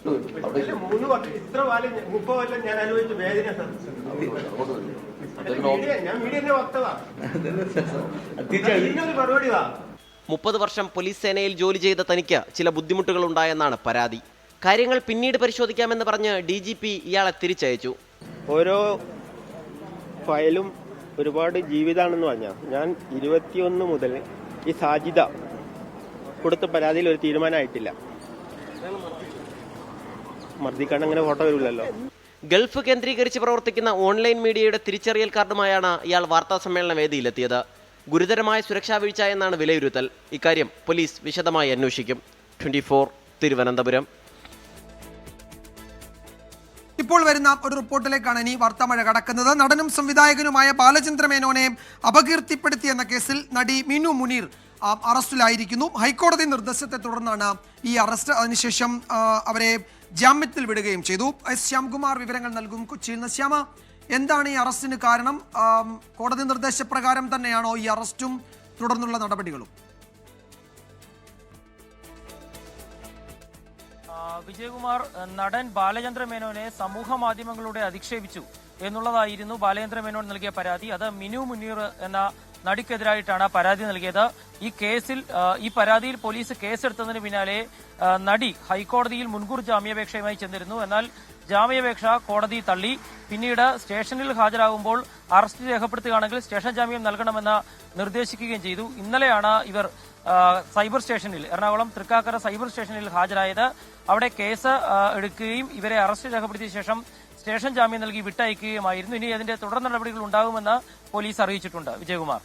മുപ്പത് വർഷം പോലീസ് സേനയിൽ ജോലി ചെയ്ത തനിക്ക് ചില ബുദ്ധിമുട്ടുകൾ ഉണ്ടായെന്നാണ് പരാതി. കാര്യങ്ങൾ പിന്നീട് പരിശോധിക്കാമെന്ന് പറഞ്ഞ് DGP ഇയാളെ തിരിച്ചയച്ചു.
ഓരോ ഫയലും ഒരുപാട് ജീവിതമാണെന്ന് പറഞ്ഞാൽ ഞാൻ 21 മുതൽ ഈ സാജിദ കൊടുത്ത പരാതിയിൽ ഒരു തീരുമാനമായിട്ടില്ല. മർദ്ദിക്കാൻ അങ്ങനെ ഫോട്ടോ വരില്ലല്ലോ.
ഗൾഫ് കേന്ദ്രീകരിച്ച് പ്രവർത്തിക്കുന്ന ഓൺലൈൻ മീഡിയയുടെ തിരിച്ചറിയൽ കാർഡുമായാണ് ഇയാൾ വാർത്താ സമ്മേളന വേദിയിലെത്തിയത്. ഗുരുതരമായ സുരക്ഷാ വീഴ്ച എന്നാണ് വിലയിരുത്തൽ. ഇക്കാര്യം പോലീസ് വിശദമായി അന്വേഷിക്കും. 24 തിരുവനന്തപുരം.
ഇപ്പോൾ വരുന്ന ഒരു റിപ്പോർട്ടിലേക്കാണ് ഇനി വാർത്താമഴ കടക്കുന്നത്. നടനും സംവിധായകനുമായ ബാലചന്ദ്ര മേനോനെ അപകീർത്തിപ്പെടുത്തിയെന്ന കേസിൽ നടി മീനു മുനീർ അറസ്റ്റിലായിരിക്കുന്നു. ഹൈക്കോടതി നിർദ്ദേശത്തെ തുടർന്നാണ് ഈ അറസ്റ്റ്. അതിനുശേഷം അവരെ ജാമ്യത്തിൽ വിടുകയും ചെയ്തു. ശ്യാംകുമാർ വിവരങ്ങൾ നൽകും കൊച്ചിയിൽ നിന്ന്. ശ്യാമ, എന്താണ് ഈ അറസ്റ്റിന് കാരണം? കോടതി നിർദ്ദേശപ്രകാരം തന്നെയാണോ ഈ അറസ്റ്റും തുടർന്നുള്ള നടപടികളും?
വിജയകുമാർ, നടൻ ബാലചന്ദ്ര മേനോനെ സമൂഹ മാധ്യമങ്ങളിലൂടെ അധിക്ഷേപിച്ചു എന്നുള്ളതായിരുന്നു ബാലചന്ദ്ര മേനോൻ നൽകിയ പരാതി. അത് മിനു മുനീർ എന്ന നടിക്കെതിരായിട്ടാണ് പരാതി നൽകിയത്. ഈ പരാതിയിൽ പോലീസ് കേസെടുത്തതിന് പിന്നാലെ നടി ഹൈക്കോടതിയിൽ മുൻകൂർ ജാമ്യാപേക്ഷയുമായി ചെന്നിരുന്നു. എന്നാൽ ജാമ്യാപേക്ഷ കോടതി തള്ളി. പിന്നീട് സ്റ്റേഷനിൽ ഹാജരാകുമ്പോൾ അറസ്റ്റ് രേഖപ്പെടുത്തുകയാണെങ്കിൽ സ്റ്റേഷൻ ജാമ്യം നൽകണമെന്ന് നിർദ്ദേശിക്കുകയും ചെയ്തു. ഇന്നലെയാണ് ഇവർ സൈബർ സ്റ്റേഷനിൽ, എറണാകുളം തൃക്കാക്കര സൈബർ സ്റ്റേഷനിൽ ഹാജരായത്. അവിടെ കേസ് എടുക്കുകയും ഇവരെ അറസ്റ്റ് രേഖപ്പെടുത്തിയ ശേഷം സ്റ്റേഷൻ ജാമ്യം നൽകി വിട്ടയക്കുകയുമായിരുന്നു. ഇനി അതിന്റെ തുടർ നടപടികൾ ഉണ്ടാകുമെന്ന് പോലീസ് അറിയിച്ചിട്ടുണ്ട്. വിജയകുമാർ.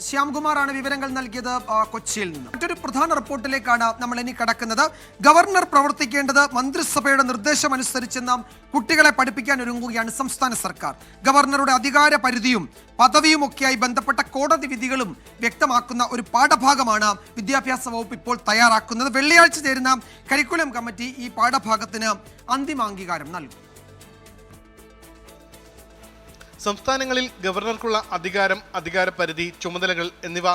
ശ്യാംകുമാറാണ് വിവരങ്ങൾ നൽകിയത് കൊച്ചിയിൽ നിന്ന്. മറ്റൊരു പ്രധാന റിപ്പോർട്ടിലേക്കാണ് നമ്മൾ ഇനി കടക്കുന്നത്. ഗവർണർ പ്രവർത്തിക്കേണ്ടത് മന്ത്രിസഭയുടെ നിർദ്ദേശമനുസരിച്ചെന്ന കുട്ടികളെ പഠിപ്പിക്കാൻ ഒരുങ്ങുകയാണ് സംസ്ഥാന സർക്കാർ. ഗവർണറുടെ അധികാര പരിധിയും പദവിയുമൊക്കെയായി ബന്ധപ്പെട്ട കോടതി വിധികളും വ്യക്തമാക്കുന്ന ഒരു പാഠഭാഗമാണ് വിദ്യാഭ്യാസ വകുപ്പ് ഇപ്പോൾ തയ്യാറാക്കുന്നത്. വെള്ളിയാഴ്ച ചേരുന്ന കരിക്കുലം കമ്മിറ്റി ഈ പാഠഭാഗത്തിന് അന്തിമാംഗീകാരം നൽകും.
സംസ്ഥാനങ്ങളിൽ ഗവർണർക്കുള്ള അധികാരം, അധികാരപരിധി, ചുമതലകൾ എന്നിവ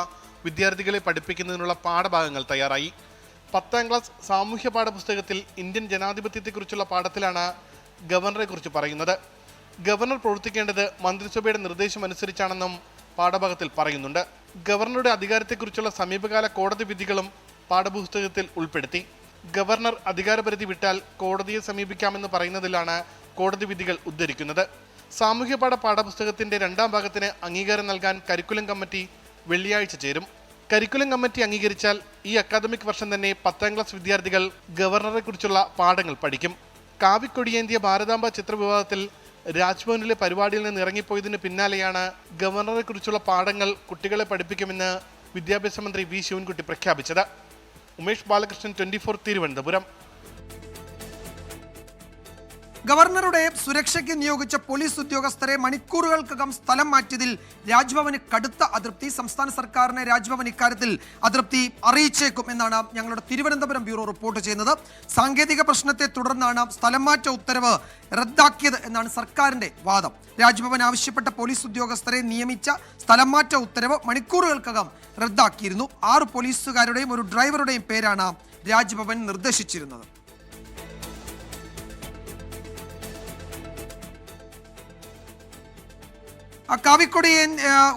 വിദ്യാർത്ഥികളെ പഠിപ്പിക്കുന്നതിനുള്ള പാഠഭാഗങ്ങൾ തയ്യാറായി. 10ാം ക്ലാസ് സാമൂഹ്യ പാഠപുസ്തകത്തിൽ ഇന്ത്യൻ ജനാധിപത്യത്തെക്കുറിച്ചുള്ള പാഠത്തിലാണ് ഗവർണറെക്കുറിച്ച് പറയുന്നത്. ഗവർണർ പ്രവർത്തിക്കേണ്ടത് മന്ത്രിസഭയുടെ നിർദ്ദേശം അനുസരിച്ചാണെന്നും പാഠഭാഗത്തിൽ പറയുന്നുണ്ട്. ഗവർണറുടെ അധികാരത്തെക്കുറിച്ചുള്ള സമീപകാല കോടതി വിധികളും പാഠപുസ്തകത്തിൽ ഉൾപ്പെടുത്തി. ഗവർണർ അധികാരപരിധി വിട്ടാൽ കോടതിയെ സമീപിക്കാമെന്ന് പറയുന്നതിലാണ് കോടതി വിധികൾ ഉദ്ധരിക്കുന്നത്. സാമൂഹ്യപാഠ പാഠപുസ്തകത്തിന്റെ 2ാം ഭാഗത്തിന് അംഗീകാരം നൽകാൻ കരിക്കുലം കമ്മിറ്റി വെള്ളിയാഴ്ച ചേരും. കരിക്കുലം കമ്മിറ്റി അംഗീകരിച്ചാൽ ഈ അക്കാദമിക് വർഷം തന്നെ 10ാം ക്ലാസ് വിദ്യാർത്ഥികൾ ഗവർണറെ കുറിച്ചുള്ള പാഠങ്ങൾ പഠിക്കും. കാവിക്കൊടിയേന്തിയ ഭാരതാംബ ചിത്രവിവാദത്തിൽ രാജ്ഭവനിലെ പരിപാടിയിൽ നിന്ന് ഇറങ്ങിപ്പോയതിന് പിന്നാലെയാണ് ഗവർണറെ കുറിച്ചുള്ള പാഠങ്ങൾ കുട്ടികളെ പഠിപ്പിക്കുമെന്ന് വിദ്യാഭ്യാസ മന്ത്രി വി ശിവൻകുട്ടി പ്രഖ്യാപിച്ചത്. ഉമേഷ് ബാലകൃഷ്ണൻ, 24 തിരുവനന്തപുരം.
ഗവർണറുടെ സുരക്ഷയ്ക്ക് നിയോഗിച്ച പോലീസ് ഉദ്യോഗസ്ഥരെ മണിക്കൂറുകൾക്കകം സ്ഥലം മാറ്റിയതിൽ രാജ്ഭവന് കടുത്ത അതൃപ്തി. സംസ്ഥാന സർക്കാരിനെ രാജ്ഭവൻ ഇക്കാര്യത്തിൽ അതൃപ്തി അറിയിച്ചേക്കും എന്നാണ് ഞങ്ങളുടെ തിരുവനന്തപുരം ബ്യൂറോ റിപ്പോർട്ട് ചെയ്യുന്നത്. സാങ്കേതിക പ്രശ്നത്തെ തുടർന്നാണ് സ്ഥലം മാറ്റ ഉത്തരവ് റദ്ദാക്കിയത് എന്നാണ് സർക്കാരിന്റെ വാദം. രാജ്ഭവൻ ആവശ്യപ്പെട്ട പോലീസ് ഉദ്യോഗസ്ഥരെ നിയമിച്ച സ്ഥലം മാറ്റ ഉത്തരവ് മണിക്കൂറുകൾക്കകം റദ്ദാക്കിയിരുന്നു. 6 പോലീസുകാരുടെയും ഒരു ഡ്രൈവറുടെയും പേരാണ് രാജ്ഭവൻ നിർദ്ദേശിച്ചിരുന്നത്.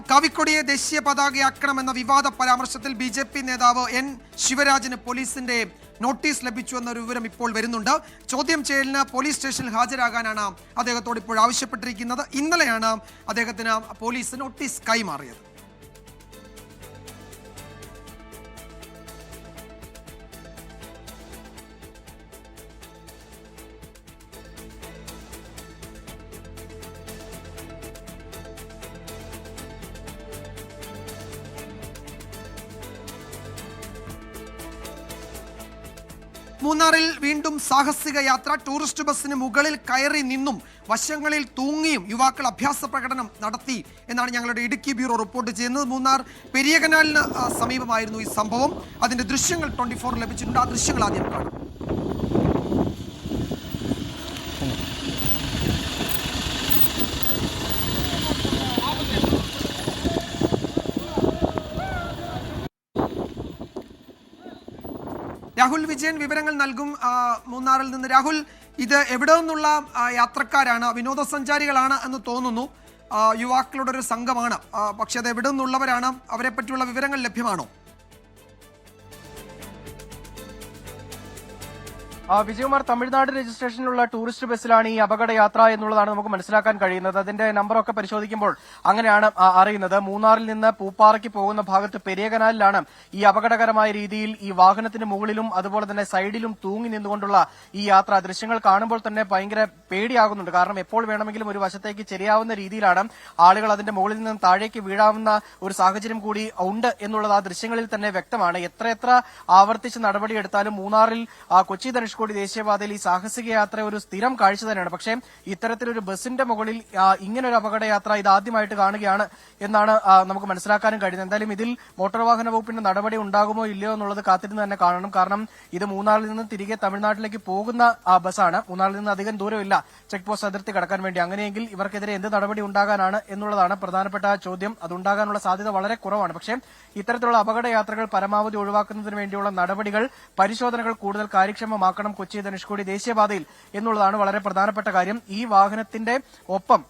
കാവിക്കൊടിയെ ദേശീയ പതാകയാക്കണമെന്ന വിവാദ പരാമർശത്തിൽ BJP നേതാവ് N ശിവരാജന് പോലീസിന്റെ നോട്ടീസ് ലഭിച്ചു എന്നൊരു വിവരം ഇപ്പോൾ വരുന്നുണ്ട്. ചോദ്യം ചെയ്യലിന് പോലീസ് സ്റ്റേഷനിൽ ഹാജരാകാനാണ് അദ്ദേഹത്തോട് ഇപ്പോൾ ആവശ്യപ്പെട്ടിരിക്കുന്നത്. ഇന്നലെയാണ് അദ്ദേഹത്തിന് പോലീസ് നോട്ടീസ് കൈമാറിയത്. മൂന്നാറിൽ വീണ്ടും സാഹസിക യാത്ര. ടൂറിസ്റ്റ് ബസ്സിന് മുകളിൽ കയറി നിന്നും വശങ്ങളിൽ തൂങ്ങിയും യുവാക്കൾ അഭ്യാസ പ്രകടനം നടത്തി എന്നാണ് ഞങ്ങളുടെ ഇടുക്കി ബ്യൂറോ റിപ്പോർട്ട് ചെയ്യുന്നത്. മൂന്നാർ പെരിയ കനാലിന് സമീപമായിരുന്നു ഈ സംഭവം. അതിന്റെ ദൃശ്യങ്ങൾ 24 ലഭിച്ചിട്ടുണ്ട്. ആ ദൃശ്യങ്ങൾ ആദ്യം കാണാം. രാഹുൽ വിജയൻ വിവരങ്ങൾ നൽകും മൂന്നാറിൽ നിന്ന്. രാഹുൽ, ഇത് എവിടെ നിന്നുള്ള യാത്രക്കാരാണ്? വിനോദസഞ്ചാരികളാണ് എന്ന് തോന്നുന്നു. യുവാക്കളുടെ ഒരു സംഘമാണ്. പക്ഷെ അത് എവിടെ നിന്നുള്ളവരാണ്? അവരെ പറ്റിയുള്ള വിവരങ്ങൾ ലഭ്യമാണോ?
വിജയകുമാർ, തമിഴ്നാട് രജിസ്ട്രേഷനിലുള്ള ടൂറിസ്റ്റ് ബസ്സിലാണ് ഈ അപകടയാത്ര എന്നുള്ളതാണ് നമുക്ക് മനസ്സിലാക്കാൻ കഴിയുന്നത്. അതിന്റെ നമ്പറൊക്കെ പരിശോധിക്കുമ്പോൾ അങ്ങനെയാണ് അറിയുന്നത്. മൂന്നാറിൽ നിന്ന് പൂപ്പാറയ്ക്ക് പോകുന്ന ഭാഗത്ത് പെരിയ കനാലിലാണ് ഈ അപകടകരമായ രീതിയിൽ ഈ വാഹനത്തിന് മുകളിലും അതുപോലെ തന്നെ സൈഡിലും തൂങ്ങി നിന്നുകൊണ്ടുള്ള ഈ യാത്ര. ദൃശ്യങ്ങൾ കാണുമ്പോൾ തന്നെ ഭയങ്കര പേടിയാകുന്നുണ്ട്. കാരണം എപ്പോൾ വേണമെങ്കിലും ഒരു വശത്തേക്ക് ചെരിയാവുന്ന രീതിയിലാണ് ആളുകൾ അതിന്റെ മുകളിൽ നിന്ന് താഴേക്ക് വീഴാവുന്ന ഒരു സാഹചര്യം കൂടി ഉണ്ട് എന്നുള്ളത് ആ ദൃശ്യങ്ങളിൽ തന്നെ വ്യക്തമാണ്. എത്രയെത്ര ആവർത്തിച്ച് നടപടിയെടുത്താലും മൂന്നാറിൽ കൊച്ചി ധനുഷ്കോടി ദേശീയപാതയിൽ ഈ സാഹസിക യാത്ര ഒരു സ്ഥിരം കാഴ്ച തന്നെയാണ്. പക്ഷേ ഇത്തരത്തിലൊരു ബസിന്റെ മുകളിൽ ഇങ്ങനൊരു അപകടയാത്ര ഇതാദ്യമായിട്ട് കാണുകയാണ് എന്നാണ് നമുക്ക് മനസ്സിലാക്കാനും കഴിയുന്നത്. എന്തായാലും ഇതിൽ മോട്ടോർ വാഹന വകുപ്പിന്റെ നടപടി ഉണ്ടാകുമോ ഇല്ലയോ എന്നുള്ളത് കാത്തിരുന്ന് തന്നെ കാണണം. കാരണം ഇത് മൂന്നാറിൽ നിന്ന് തിരികെ തമിഴ്നാട്ടിലേക്ക് പോകുന്ന ബസ്സാണ്. മൂന്നാറിൽ നിന്ന് അധികം ദൂരമില്ല ചെക്ക് പോസ്റ്റ് അതിർത്തി കടക്കാൻ വേണ്ടി. അങ്ങനെയെങ്കിൽ ഇവർക്കെതിരെ എന്ത് നടപടി ഉണ്ടാകാനാണ് എന്നുള്ളതാണ് പ്രധാനപ്പെട്ട ചോദ്യം. അതുണ്ടാകാനുള്ള സാധ്യത വളരെ കുറവാണ്. പക്ഷേ ഇത്തരത്തിലുള്ള അപകടയാത്രകൾ പരമാവധി ഒഴിവാക്കുന്നതിന് വേണ്ടിയുള്ള നടപടികൾ, പരിശോധനകൾ കൂടുതൽ കാര്യക്ഷമമാക്കണം കൊച്ചി ധനുഷ്കോടി ദേശീയപാതയിൽ എന്നുള്ളതാണ് വളരെ പ്രധാനപ്പെട്ട കാര്യം. ഈ വാഹനത്തിന്റെ ഒപ്പം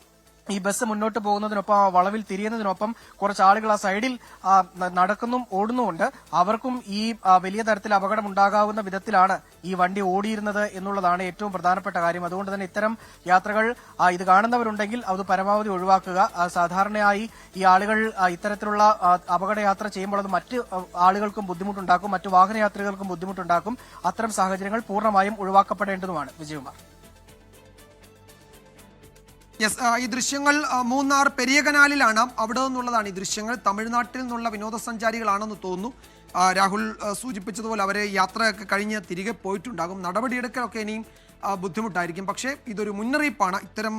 ഈ ബസ് മുന്നോട്ട് പോകുന്നതിനൊപ്പം ആ വളവിൽ തിരിയുന്നതിനൊപ്പം കുറച്ച് ആളുകൾ ആ സൈഡിൽ നടക്കുന്നും ഓടുന്നുമുണ്ട്. അവർക്കും ഈ വലിയ തരത്തിൽ അപകടം ഉണ്ടാകാവുന്ന വിധത്തിലാണ് ഈ വണ്ടി ഓടിയിരുന്നത് എന്നുള്ളതാണ് ഏറ്റവും പ്രധാനപ്പെട്ട കാര്യം. അതുകൊണ്ട് തന്നെ ഇത്തരം യാത്രകൾ ഇത് കാണുന്നവരുണ്ടെങ്കിൽ അത് പരമാവധി ഒഴിവാക്കുക. സാധാരണയായി ഈ ആളുകൾ ഇത്തരത്തിലുള്ള അപകടയാത്ര ചെയ്യുമ്പോൾ അത് മറ്റ് ആളുകൾക്കും ബുദ്ധിമുട്ടുണ്ടാക്കും, മറ്റു വാഹനയാത്രികർക്കും ബുദ്ധിമുട്ടുണ്ടാക്കും. അത്തരം സാഹചര്യങ്ങൾ പൂർണ്ണമായും ഒഴിവാക്കപ്പെടേണ്ടതുമാണ്. വിജയകുമാർ.
ഈ ദൃശ്യങ്ങൾ മൂന്നാർ പെരിയ കനാലിലാണ്. അവിടെ നിന്നുള്ളതാണ് ഈ ദൃശ്യങ്ങൾ. തമിഴ്നാട്ടിൽ നിന്നുള്ള വിനോദസഞ്ചാരികളാണെന്ന് തോന്നുന്നു. രാഹുൽ സൂചിപ്പിച്ചതുപോലെ അവരെ യാത്രയൊക്കെ കഴിഞ്ഞ് തിരികെ പോയിട്ടുണ്ടാകും. നടപടിയെടുക്കലൊക്കെ ഇനിയും ബുദ്ധിമുട്ടായിരിക്കും. പക്ഷേ ഇതൊരു മുന്നറിയിപ്പാണ്. ഇത്തരം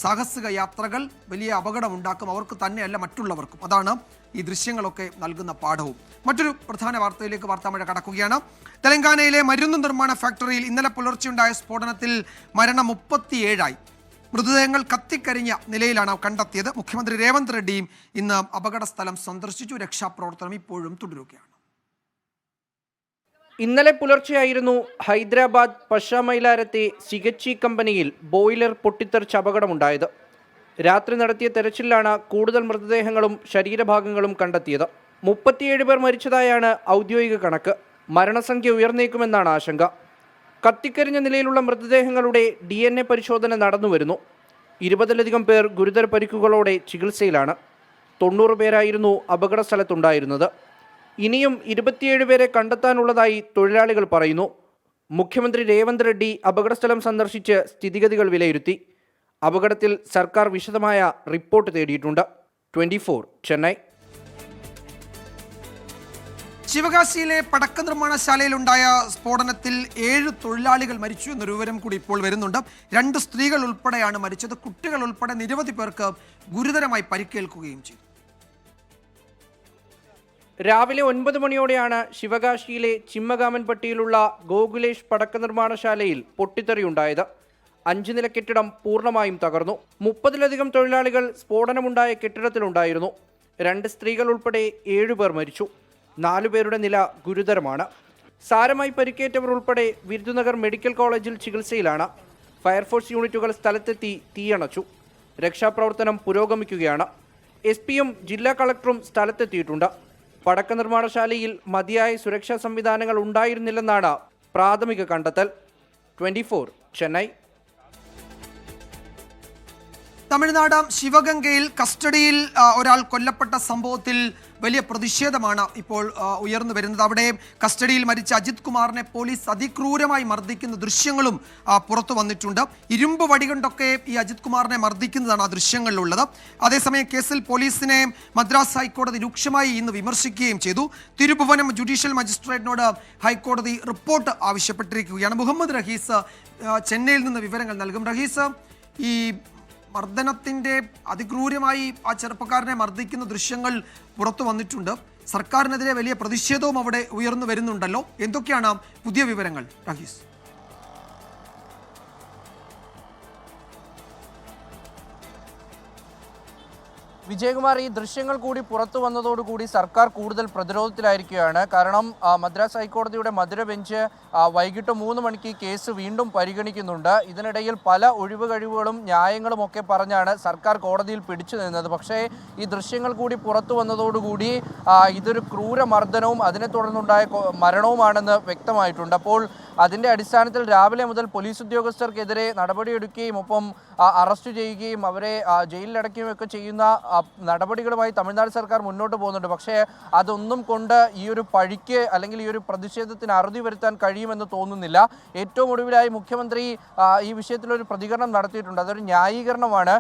സാഹസിക യാത്രകൾ വലിയ അപകടം ഉണ്ടാക്കും, അവർക്ക് തന്നെയല്ല മറ്റുള്ളവർക്കും. അതാണ് ഈ ദൃശ്യങ്ങളൊക്കെ നൽകുന്ന പാഠവും. മറ്റൊരു പ്രധാന വാർത്തയിലേക്ക് വാർത്താമഴ കടക്കുകയാണ്. തെലങ്കാനയിലെ മരുന്ന് നിർമ്മാണ ഫാക്ടറിയിൽ ഇന്നലെ പുലർച്ചെയുണ്ടായ സ്ഫോടനത്തിൽ മരണം 37ആയി. മൃതദേഹങ്ങൾ കത്തിക്കരിഞ്ഞ നിലയിലാണ് കണ്ടെത്തിയത്. മുഖ്യമന്ത്രി രേവന്ത് റെഡ്ഡിയും ഇന്ന് അപകട സ്ഥലം സന്ദർശിച്ചു. രക്ഷാപ്രവർത്തനം ഇപ്പോഴും തുടരുകയാണ്.
ഇന്നലെ പുലർച്ചെയായിരുന്നു ഹൈദരാബാദ് പശ്ചാമൈലാരത്തെ സിഗച്ചി കമ്പനിയിൽ ബോയിലർ പൊട്ടിത്തെറിച്ച് അപകടമുണ്ടായത്. രാത്രി നടത്തിയ തെരച്ചിലാണ് കൂടുതൽ മൃതദേഹങ്ങളും ശരീരഭാഗങ്ങളും കണ്ടെത്തിയത്. 37 പേർ മരിച്ചതായാണ് ഔദ്യോഗിക കണക്ക്. മരണസംഖ്യ ഉയർന്നേക്കുമെന്നാണ് ആശങ്ക. കത്തിക്കരിഞ്ഞ നിലയിലുള്ള മൃതദേഹങ്ങളുടെ DNA പരിശോധന നടന്നുവരുന്നു. 20-ലധികം പേർ ഗുരുതര പരിക്കുകളോടെ ചികിത്സയിലാണ്. 90 പേരായിരുന്നു അപകട സ്ഥലത്തുണ്ടായിരുന്നത്. ഇനിയും 27 പേരെ കണ്ടെത്താനുള്ളതായി തൊഴിലാളികൾ പറയുന്നു. മുഖ്യമന്ത്രി രേവന്ത് റെഡ്ഡി അപകടസ്ഥലം സന്ദർശിച്ച് സ്ഥിതിഗതികൾ വിലയിരുത്തി. അപകടത്തിൽ സർക്കാർ വിശദമായ റിപ്പോർട്ട് തേടിയിട്ടുണ്ട്. 24 ചെന്നൈ.
ശിവകാശിയിലെ പടക്ക നിർമ്മാണശാലയിലുണ്ടായ സ്ഫോടനത്തിൽ 7 തൊഴിലാളികൾ മരിച്ചു എന്നൊരു വിവരം കൂടി ഇപ്പോൾ വരുന്നുണ്ട്. 2 സ്ത്രീകൾ ഉൾപ്പെടെയാണ് മരിച്ചത്. കുട്ടികൾ ഉൾപ്പെടെ നിരവധി പേർക്ക് ഗുരുതരമായി പരിക്കേൽക്കുകയും ചെയ്തു.
രാവിലെ 9 മണിയോടെയാണ് ശിവകാശിയിലെ ചിമ്മകാമൻപട്ടിയിലുള്ള ഗോകുലേഷ് പടക്ക നിർമ്മാണശാലയിൽ പൊട്ടിത്തെറിയുണ്ടായത്. 5 നില കെട്ടിടം പൂർണ്ണമായും തകർന്നു. 30-ലധികം തൊഴിലാളികൾ സ്ഫോടനമുണ്ടായ കെട്ടിടത്തിലുണ്ടായിരുന്നു. 2 സ്ത്രീകൾ ഉൾപ്പെടെ 7 പേർ മരിച്ചു. 4 പേരുടെ നില ഗുരുതരമാണ്. സാരമായി പരിക്കേറ്റവർ ഉൾപ്പെടെ വിരുദുനഗർ മെഡിക്കൽ കോളേജിൽ ചികിത്സയിലാണ്. ഫയർഫോഴ്സ് യൂണിറ്റുകൾ സ്ഥലത്തെത്തി തീയണച്ചു. രക്ഷാപ്രവർത്തനം പുരോഗമിക്കുകയാണ്. SP-യും ജില്ലാ കളക്ടറും സ്ഥലത്തെത്തിയിട്ടുണ്ട്. പടക്ക നിർമ്മാണശാലയിൽ മതിയായ സുരക്ഷാ സംവിധാനങ്ങൾ ഉണ്ടായിരുന്നില്ലെന്നാണ് പ്രാഥമിക കണ്ടെത്തൽ. 24 ചെന്നൈ.
തമിഴ്നാട് ശിവഗംഗയിൽ കസ്റ്റഡിയിൽ ഒരാൾ കൊല്ലപ്പെട്ട സംഭവത്തിൽ വലിയ പ്രതിഷേധമാണ് ഇപ്പോൾ ഉയർന്നു വരുന്നത്. അവിടെ കസ്റ്റഡിയിൽ മരിച്ച അജിത് കുമാറിനെ പോലീസ് അതിക്രൂരമായി മർദ്ദിക്കുന്ന ദൃശ്യങ്ങളും പുറത്തു വന്നിട്ടുണ്ട്. ഇരുമ്പ് വടികൊണ്ടൊക്കെ ഈ അജിത് കുമാറിനെ മർദ്ദിക്കുന്നതാണ് ആ ദൃശ്യങ്ങളിലുള്ളത്. അതേസമയം കേസിൽ പോലീസിനെ മദ്രാസ് ഹൈക്കോടതി രൂക്ഷമായി ഇന്ന് വിമർശിക്കുകയും ചെയ്തു. തിരുഭുവനം ജുഡീഷ്യൽ മജിസ്ട്രേറ്റിനോട് ഹൈക്കോടതി റിപ്പോർട്ട് ആവശ്യപ്പെട്ടിരിക്കുകയാണ്. മുഹമ്മദ് റഹീസ് ചെന്നൈയിൽ നിന്ന് വിവരങ്ങൾ നൽകും. റഹീസ്, ഈ മർദ്ദനത്തിൻ്റെ അതിക്രൂരമായി ആ ചെറുപ്പക്കാരനെ മർദ്ദിക്കുന്ന ദൃശ്യങ്ങൾ പുറത്തു വന്നിട്ടുണ്ട്. സർക്കാരിനെതിരെ വലിയ പ്രതിഷേധവും അവിടെ ഉയർന്നു വരുന്നുണ്ടല്ലോ. എന്തൊക്കെയാണ് പുതിയ വിവരങ്ങൾ റഹീസ്?
വിജയകുമാർ, ഈ ദൃശ്യങ്ങൾ കൂടി പുറത്തു വന്നതോടുകൂടി സർക്കാർ കൂടുതൽ പ്രതിരോധത്തിലായിരിക്കുകയാണ്. കാരണം മദ്രാസ് ഹൈക്കോടതിയുടെ മധുര ബെഞ്ച് വൈകിട്ട് 3 മണിക്ക് കേസ് വീണ്ടും പരിഗണിക്കുന്നുണ്ട്. ഇതിനിടയിൽ പല ഒഴിവുകഴിവുകളും ന്യായങ്ങളും ഒക്കെ പറഞ്ഞാണ് സർക്കാർ കോടതിയിൽ പിടിച്ചു നിന്നത്. പക്ഷേ ഈ ദൃശ്യങ്ങൾ കൂടി പുറത്തു വന്നതോടുകൂടി ഇതൊരു ക്രൂരമർദ്ദനവും അതിനെ തുടർന്നുണ്ടായ മരണവുമാണെന്ന് വ്യക്തമായിട്ടുണ്ട്. അപ്പോൾ അതിൻ്റെ അടിസ്ഥാനത്തിൽ രാവിലെ മുതൽ പോലീസ് ഉദ്യോഗസ്ഥർക്കെതിരെ നടപടിയെടുക്കുകയും ഒപ്പം അറസ്റ്റ് ചെയ്യുകയും അവരെ ജയിലിലടയ്ക്കുകയും ഒക്കെ ചെയ്യുന്ന നടപടികളുമായി തമിഴ്നാട് സർക്കാർ മുന്നോട്ട് പോകുന്നുണ്ട്. പക്ഷേ അതൊന്നും കൊണ്ട് ഈ ഒരു പഴിക്ക് അല്ലെങ്കിൽ ഈ ഒരു പ്രതിഷേധത്തിന് അറുതി വരുത്താൻ കഴിയുമെന്ന് തോന്നുന്നില്ല. ഏറ്റവും ഒടുവിലായി മുഖ്യമന്ത്രി ഈ വിഷയത്തിലൊരു പ്രതികരണം നടത്തിയിട്ടുണ്ട്. അതൊരു ന്യായീകരണമാണ്.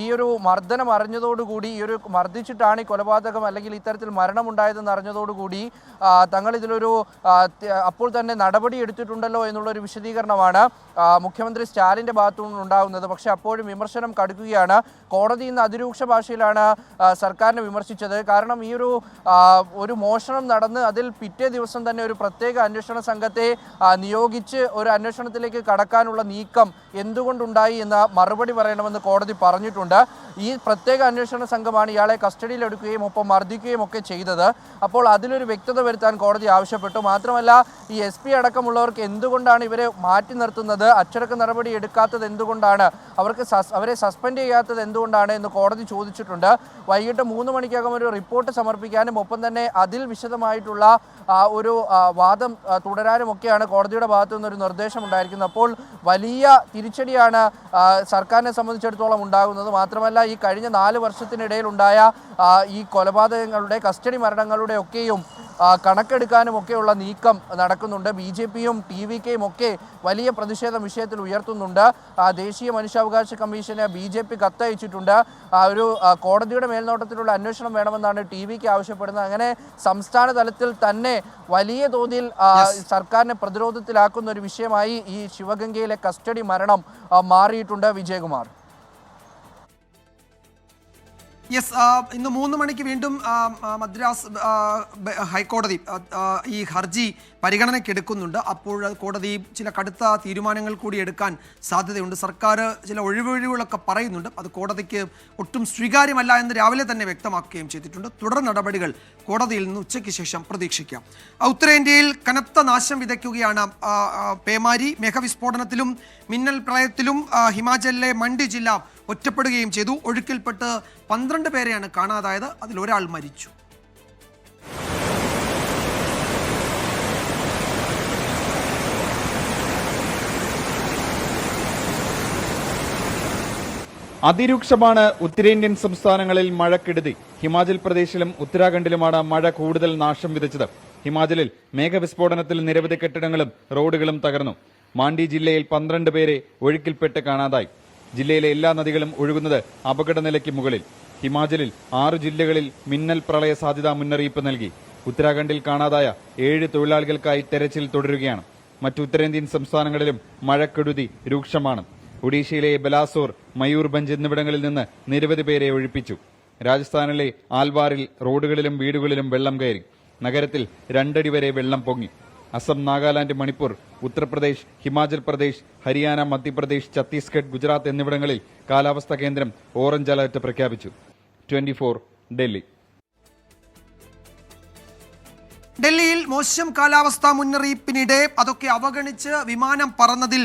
ഈ ഒരു മർദ്ദനം അറിഞ്ഞതോടുകൂടി, ഈ ഒരു മർദ്ദിച്ചിട്ടാണ് ഈ കൊലപാതകം അല്ലെങ്കിൽ ഇത്തരത്തിൽ മരണമുണ്ടായതെന്ന് അറിഞ്ഞതോടുകൂടി തങ്ങൾ ഇതിലൊരു അപ്പോൾ തന്നെ നടപടി എടുത്തിട്ടുണ്ടല്ലോ എന്നുള്ളൊരു വിശദീകരണമാണ് മുഖ്യമന്ത്രി സ്റ്റാലിൻ്റെ ഭാഗത്തു നിന്നുണ്ടാകുന്നത്. പക്ഷേ അപ്പോഴും വിമർശനം കടുക്കുകയാണ്. കോടതി ഇന്ന് അതിരൂക്ഷ ഭാഷയിലാണ് സർക്കാരിനെ വിമർശിച്ചത്. കാരണം ഈ ഒരു മോഷണം നടന്ന് അതിൽ പിറ്റേ ദിവസം തന്നെ ഒരു പ്രത്യേക അന്വേഷണ സംഘത്തെ നിയോഗിച്ച് ഒരു അന്വേഷണത്തിലേക്ക് കടക്കാനുള്ള നീക്കം എന്തുകൊണ്ടുണ്ടായി എന്ന മറുപടി പറയണമെന്ന് കോടതി പറഞ്ഞിട്ടുണ്ട്. ഈ പ്രത്യേക അന്വേഷണ സംഘമാണ് ഇയാളെ കസ്റ്റഡിയിലെടുക്കുകയും ഒപ്പം മർദ്ദിക്കുകയും ഒക്കെ ചെയ്തത്. അപ്പോൾ അതിലൊരു വ്യക്തത വരുത്താൻ കോടതി ആവശ്യപ്പെട്ടു. മാത്രമല്ല ഈ SP അടക്കമുള്ളവർക്ക് എന്തുകൊണ്ടാണ് ഇവരെ മാറ്റി നിർത്തുന്നത്, അച്ചടക്ക നടപടി എടുക്കാത്തത് എന്തുകൊണ്ടാണ്, അവരെ സസ്പെൻഡ് ചെയ്യാത്തത് എന്തുകൊണ്ടാണ് എന്ന് കോടതി ചോദിച്ചിട്ടുണ്ട്. വൈകിട്ട് 3 മണിക്കകം ഒരു റിപ്പോർട്ട് സമർപ്പിക്കാനും ഒപ്പം തന്നെ അതിൽ വിശദമായിട്ടുള്ള ഒരു വാദം തുടരാനുമൊക്കെയാണ് കോടതിയുടെ ഭാഗത്തു നിന്നൊരു നിർദ്ദേശം ഉണ്ടായിരിക്കുന്നത്. അപ്പോൾ വലിയ തിരിച്ചടിയാണ് സർക്കാരിനെ സംബന്ധിച്ചിടത്തോളം ഉണ്ടാകുന്നത്. മാത്രമല്ല ഈ കഴിഞ്ഞ 4 വർഷത്തിനിടയിലുണ്ടായ ഈ കൊലപാതകങ്ങളുടെ, കസ്റ്റഡി മരണങ്ങളുടെ ഒക്കെയും കണക്കെടുക്കാനും ഒക്കെയുള്ള നീക്കം നടക്കുന്നുണ്ട്. BJP-യും TVK-യും ഒക്കെ വലിയ പ്രതിഷേധം വിഷയത്തിൽ ഉയർത്തുന്നുണ്ട്. ദേശീയ മനുഷ്യാവകാശ കമ്മീഷന് BJP കത്തയച്ചിട്ടുണ്ട്. ഒരു കോടതിയുടെ മേൽനോട്ടത്തിലുള്ള അന്വേഷണം വേണമെന്നാണ് TVK ആവശ്യപ്പെടുന്നത്. അങ്ങനെ സംസ്ഥാന തലത്തിൽ തന്നെ വലിയ തോതിൽ സർക്കാരിനെ പ്രതിരോധത്തിലാക്കുന്ന ഒരു വിഷയമായി ഈ ശിവഗംഗയിലെ കസ്റ്റഡി മരണം മാറിയിട്ടുണ്ട്. വിജയകുമാർ.
യെസ്, ഇന്ന് 3 മണിക്ക് വീണ്ടും മദ്രാസ് ഹൈക്കോടതി ഈ ഹർജി പരിഗണനയ്ക്കെടുക്കുന്നുണ്ട്. അപ്പോൾ കോടതി ചില കടുത്ത തീരുമാനങ്ങൾ കൂടി എടുക്കാൻ സാധ്യതയുണ്ട്. സർക്കാർ ചില ഒഴിവുകളൊക്കെ പറയുന്നുണ്ട്. അത് കോടതിക്ക് ഒട്ടും സ്വീകാര്യമല്ല എന്ന് രാവിലെ തന്നെ വ്യക്തമാക്കുകയും ചെയ്തിട്ടുണ്ട്. തുടർ നടപടികൾ കോടതിയിൽ നിന്ന് ഉച്ചയ്ക്ക് ശേഷം പ്രതീക്ഷിക്കാം. ഉത്തരേന്ത്യയിൽ കനത്ത നാശം വിതയ്ക്കുകയാണ് പേമാരി. മേഘവിസ്ഫോടനത്തിലും മിന്നൽ പ്രളയത്തിലും ഹിമാചലിലെ മണ്ഡി ജില്ല ഒറ്റപ്പെടുകയും ചെയ്തു. ഒഴുക്കിൽപ്പെട്ട് 12 പേരെയാണ് കാണാതായത്. അതിലൊരാൾ മരിച്ചു.
അതിരൂക്ഷമാണ് ഉത്തരേന്ത്യൻ സംസ്ഥാനങ്ങളിൽ മഴക്കെടുതി. ഹിമാചൽ പ്രദേശിലും ഉത്തരാഖണ്ഡിലുമാണ് മഴ കൂടുതൽ നാശം വിതച്ചത്. ഹിമാചലിൽ മേഘവിസ്ഫോടനത്തിൽ നിരവധി കെട്ടിടങ്ങളും റോഡുകളും തകർന്നു. മാണ്ഡി ജില്ലയിൽ 12 പേരെ ഒഴുക്കിൽപ്പെട്ട് കാണാതായി. ജില്ലയിലെ എല്ലാ നദികളും ഒഴുകുന്നത് അപകടനിലയ്ക്ക് മുകളിൽ. ഹിമാചലിൽ 6 ജില്ലകളിൽ മിന്നൽ പ്രളയ സാധ്യതാ മുന്നറിയിപ്പ് നൽകി. ഉത്തരാഖണ്ഡിൽ കാണാതായ 7 തൊഴിലാളികൾക്കായി തെരച്ചിൽ തുടരുകയാണ്. മറ്റു ഉത്തരേന്ത്യൻ സംസ്ഥാനങ്ങളിലും മഴക്കെടുതി രൂക്ഷമാണ്. ഒഡീഷയിലെ ബലാസോർ, മയൂർഭഞ്ച് എന്നിവിടങ്ങളിൽ നിന്ന് നിരവധി പേരെ ഒഴിപ്പിച്ചു. രാജസ്ഥാനിലെ ആൽവാറിൽ റോഡുകളിലും വീടുകളിലും വെള്ളം കയറി. നഗരത്തിൽ 2 അടി വരെ വെള്ളം പൊങ്ങി. അസം, നാഗാലാൻഡ്, മണിപ്പൂർ, ഉത്തർപ്രദേശ്, ഹിമാചൽ പ്രദേശ്, ഹരിയാന, മധ്യപ്രദേശ്, ഛത്തീസ്ഗഡ്, ഗുജറാത്ത് എന്നിവിടങ്ങളിൽ കാലാവസ്ഥാ കേന്ദ്രം ഓറഞ്ച് അലർട്ട് പ്രഖ്യാപിച്ചു. 24 ഡൽഹി.
ഡൽഹിയിൽ മോശം കാലാവസ്ഥാ മുന്നറിയിപ്പിനിടെ അതൊക്കെ അവഗണിച്ച് വിമാനം പറന്നതിൽ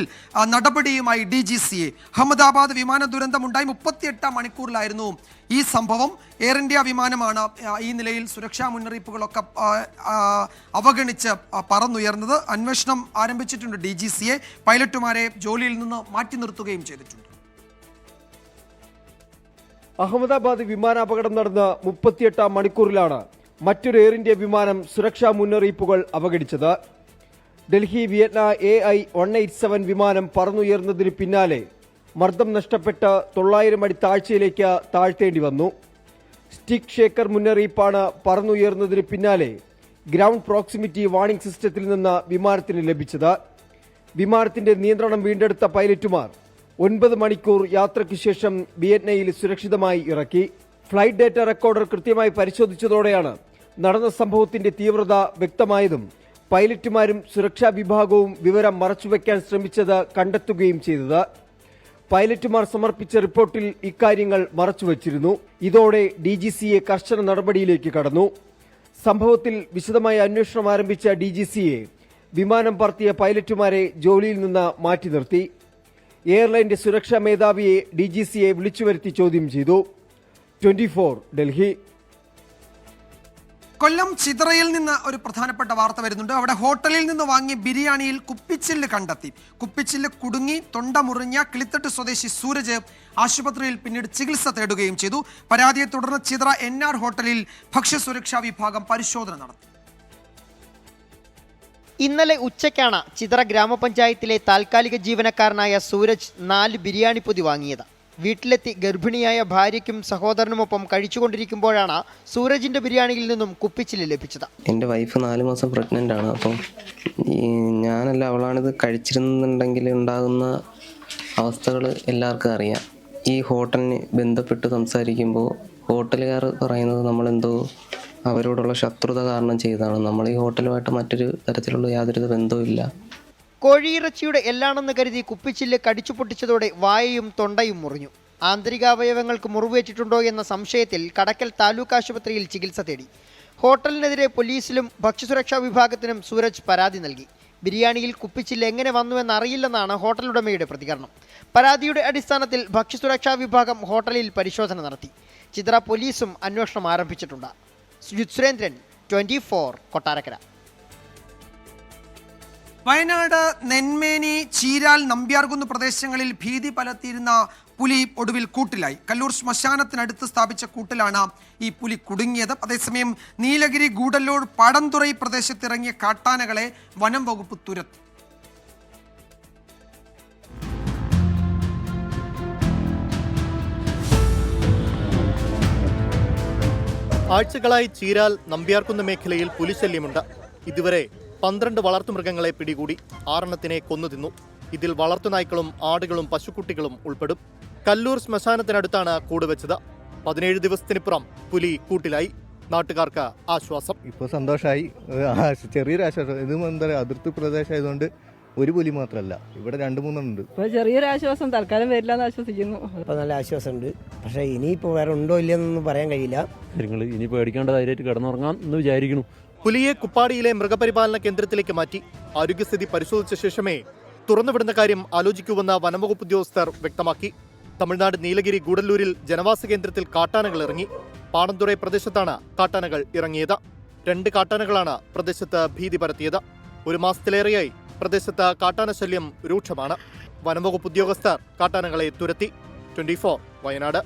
നടപടിയുമായി DGCA. അഹമ്മദാബാദ് വിമാന ദുരന്തമുണ്ടായി 38 മണിക്കൂറിലായിരുന്നു ഈ സംഭവം. എയർ ഇന്ത്യ വിമാനമാണ് ഈ നിലയിൽ സുരക്ഷാ മുന്നറിയിപ്പുകളൊക്കെ അവഗണിച്ച് പറന്നുയർന്നത്. അന്വേഷണം ആരംഭിച്ചിട്ടുണ്ട് DGCA. പൈലറ്റുമാരെ ജോലിയിൽ നിന്ന് മാറ്റി നിർത്തുകയും ചെയ്തിട്ടുണ്ട്.
അഹമ്മദാബാദ് വിമാനാപകടം നടന്ന 38 മണിക്കൂറിലാണ് മറ്റൊരു എയർ ഇന്ത്യ വിമാനം സുരക്ഷാ മുന്നറിയിപ്പുകൾ അവഗണിച്ചത്. ഡൽഹി വിയറ്റ്ന AI-187 വിമാനം പറന്നുയർന്നതിന് പിന്നാലെ മർദ്ദം നഷ്ടപ്പെട്ട് 900 അടി താഴ്ചയിലേക്ക് താഴ്ത്തേണ്ടി വന്നു. സ്റ്റിക് ഷേക്കർ മുന്നറിയിപ്പാണ് പറന്നുയർന്നതിന് പിന്നാലെ ഗ്രൗണ്ട് പ്രോക്സിമിറ്റി വാർണിംഗ് സിസ്റ്റത്തിൽ നിന്ന് വിമാനത്തിന് ലഭിച്ചത്. വിമാനത്തിന്റെ നിയന്ത്രണം വീണ്ടെടുത്ത പൈലറ്റുമാർ 9 മണിക്കൂർ യാത്രയ്ക്ക് ശേഷം വിയറ്റ്നയിൽ സുരക്ഷിതമായി ഇറക്കി. ഫ്ലൈറ്റ് ഡേറ്റ റെക്കോർഡർ കൃത്യമായി പരിശോധിച്ചതോടെയാണ് നടന്ന സംഭവത്തിന്റെ തീവ്രത വ്യക്തമായതും പൈലറ്റുമാരും സുരക്ഷാ വിഭാഗവും വിവരം മറച്ചുവെക്കാൻ ശ്രമിച്ചത് കണ്ടെത്തുകയും ചെയ്തത്. പൈലറ്റുമാർ സമർപ്പിച്ച റിപ്പോർട്ടിൽ ഇക്കാര്യങ്ങൾ മറച്ചുവെച്ചിരുന്നു. ഇതോടെ DGCA കർശന നടപടിയിലേക്ക് കടന്നു. സംഭവത്തിൽ വിശദമായ അന്വേഷണം ആരംഭിച്ച DGCA വിമാനം പറത്തിയ പൈലറ്റുമാരെ ജോലിയിൽ നിന്ന് മാറ്റി നിർത്തി. എയർലൈന്റെ സുരക്ഷാ മേധാവിയെ DGCA വിളിച്ചുവരുത്തി ചോദ്യം ചെയ്തു. 24 ഡൽഹി.
കൊല്ലം ചിതറയിൽ നിന്ന് ഒരു പ്രധാനപ്പെട്ട വാർത്ത വരുന്നുണ്ട്. അവിടെ ഹോട്ടലിൽ നിന്ന് വാങ്ങിയ ബിരിയാണിയിൽ കുപ്പിച്ചില്ല് കണ്ടെത്തി. കുപ്പിച്ചില്ല് കുടുങ്ങി തൊണ്ട മുറിഞ്ഞ കിളിത്തട്ട് സ്വദേശി സൂരജ് ആശുപത്രിയിൽ പിന്നീട് ചികിത്സ തേടുകയും ചെയ്തു. പരാതിയെ തുടർന്ന് ചിതറ NR ഹോട്ടലിൽ ഭക്ഷ്യസുരക്ഷാ വിഭാഗം പരിശോധന നടത്തി.
ഇന്നലെ ഉച്ചയ്ക്കാണ് ചിതറ ഗ്രാമപഞ്ചായത്തിലെ താൽക്കാലിക ജീവനക്കാരനായ സൂരജ് 4 ബിരിയാണി പൊതി വാങ്ങിയത്. വീട്ടിലെത്തി ഗർഭിണിയായ ഭാര്യയ്ക്കും സഹോദരനുമൊപ്പം കഴിച്ചുകൊണ്ടിരിക്കുമ്പോഴാണ് സൂരജിന്റെ ബിരിയാണിയിൽ നിന്നും കുപ്പിച്ചില്ല് ലഭിച്ചത്.
എൻ്റെ വൈഫ് 4 മാസം പ്രഗ്നൻ്റ് ആണ്. അപ്പം ഞാനല്ല അവളാണിത് കഴിച്ചിരുന്നുണ്ടെങ്കിൽ ഉണ്ടാകുന്ന അവസ്ഥകൾ എല്ലാവർക്കും അറിയാം. ഈ ഹോട്ടലിന് ബന്ധപ്പെട്ട് സംസാരിക്കുമ്പോൾ ഹോട്ടലുകാർ പറയുന്നത് നമ്മളെന്തോ അവരോടുള്ള ശത്രുത കാരണം ചെയ്തതാണ്. നമ്മൾ ഈ ഹോട്ടലുമായിട്ട് മറ്റൊരു തരത്തിലുള്ള യാതൊരു ബന്ധവും ഇല്ല.
കോഴിയിറച്ചിയുടെ എല്ലാണെന്ന് കരുതി കുപ്പിച്ചില്ല് കടിച്ചു പൊട്ടിച്ചതോടെ വായയും തൊണ്ടയും മുറിഞ്ഞു. ആന്തരികാവയവങ്ങൾക്ക് മുറിവേറ്റിട്ടുണ്ടോ എന്ന സംശയത്തിൽ കടക്കൽ താലൂക്ക് ആശുപത്രിയിൽ ചികിത്സ തേടി. ഹോട്ടലിനെതിരെ പോലീസിലും ഭക്ഷ്യസുരക്ഷാ വിഭാഗത്തിനും സൂരജ് പരാതി നൽകി. ബിരിയാണിയിൽ കുപ്പിച്ചില്ല് എങ്ങനെ വന്നുവെന്നറിയില്ലെന്നാണ് ഹോട്ടൽ ഉടമയുടെ പ്രതികരണം. പരാതിയുടെ അടിസ്ഥാനത്തിൽ ഭക്ഷ്യസുരക്ഷാ വിഭാഗം ഹോട്ടലിൽ പരിശോധന നടത്തി. ചിത്ര പോലീസും അന്വേഷണം ആരംഭിച്ചിട്ടുണ്ട്. സുരേന്ദ്രൻ, 24 കൊട്ടാരക്കര.
വയനാട് നെന്മേനി, ചീരാൽ, നമ്പ്യാർകുന്ന് പ്രദേശങ്ങളിൽ ഭീതി പലർത്തിയിരുന്ന പുലി ഒടുവിൽ കൂട്ടിലായി. കല്ലൂർ ശ്മശാനത്തിനടുത്ത് സ്ഥാപിച്ച കൂട്ടിലാണ് ഈ പുലി കുടുങ്ങിയത്. അതേസമയം നീലഗിരി, ഗൂഡല്ലൂർ, പാടന്തുറൈ പ്രദേശത്തിറങ്ങിയ കാട്ടാനകളെ വനം വകുപ്പ് തുരത്തി.
ആഴ്ചകളായി ചീരാൽ, നമ്പ്യാർകുന്ന് മേഖലയിൽ പുലിശല്യമുണ്ട്. ഇതുവരെ 12 വളർത്തുമൃഗങ്ങളെ പിടികൂടി 6 കൊന്നു തിന്നു. ഇതിൽ വളർത്തുനായ്ക്കളും ആടുകളും പശുക്കുട്ടികളും ഉൾപ്പെടും. കല്ലൂർ ശ്മശാനത്തിനടുത്താണ് കൂട് വെച്ചത്. 17 ദിവസത്തിനിപ്പുറം പുലി കൂട്ടിലായി. നാട്ടുകാർക്ക് ആശ്വാസം.
ഇപ്പോൾ സന്തോഷമായി, ചെറിയൊരു ആശ്വാസം. ഇത് എന്താ പറയുക, അതിർത്തി പ്രദേശമായതുകൊണ്ട് ഒരു പുലി മാത്രമല്ല, ഇവിടെ 2-3 ഉണ്ട്.
ഇപ്പോൾ ചെറിയൊരു ആശ്വാസം, തൽക്കാലം വരില്ല എന്ന് ആശ്വസിക്കുന്നു.
ഇപ്പോൾ നല്ല ആശ്വാസമുണ്ട്. പക്ഷേ ഇനിയിപ്പോൾ വേറെ ഉണ്ടോ ഇല്ലയെന്നൊന്നും പറയാൻ കഴിയില്ല.
ഇനി പേടിക്കേണ്ട ധൈര്യമായിട്ട് കിടന്നുറങ്ങാം എന്ന് വിചാരിക്കുന്നു.
പുലിയെ കുപ്പാടിയിലെ മൃഗപരിപാലന കേന്ദ്രത്തിലേക്ക് മാറ്റി ആരോഗ്യസ്ഥിതി പരിശോധിച്ച ശേഷമേ തുറന്നുവിടുന്ന കാര്യം ആലോചിക്കുമെന്ന് വനംവകുപ്പ് ഉദ്യോഗസ്ഥർ വ്യക്തമാക്കി. തമിഴ്നാട് നീലഗിരി ഗൂഡല്ലൂരിൽ ജനവാസ കേന്ദ്രത്തിൽ കാട്ടാനകൾ ഇറങ്ങി. പാടന്തുറൈ പ്രദേശത്താണ് കാട്ടാനകൾ ഇറങ്ങിയത്. 2 കാട്ടാനകളാണ് പ്രദേശത്ത് ഭീതി പരത്തിയത്. 1 മാസത്തിലേറെയായി പ്രദേശത്ത് കാട്ടാന ശല്യം രൂക്ഷമാണ്. വനംവകുപ്പ് ഉദ്യോഗസ്ഥർ കാട്ടാനകളെ തുരത്തി. 24 വയനാട്.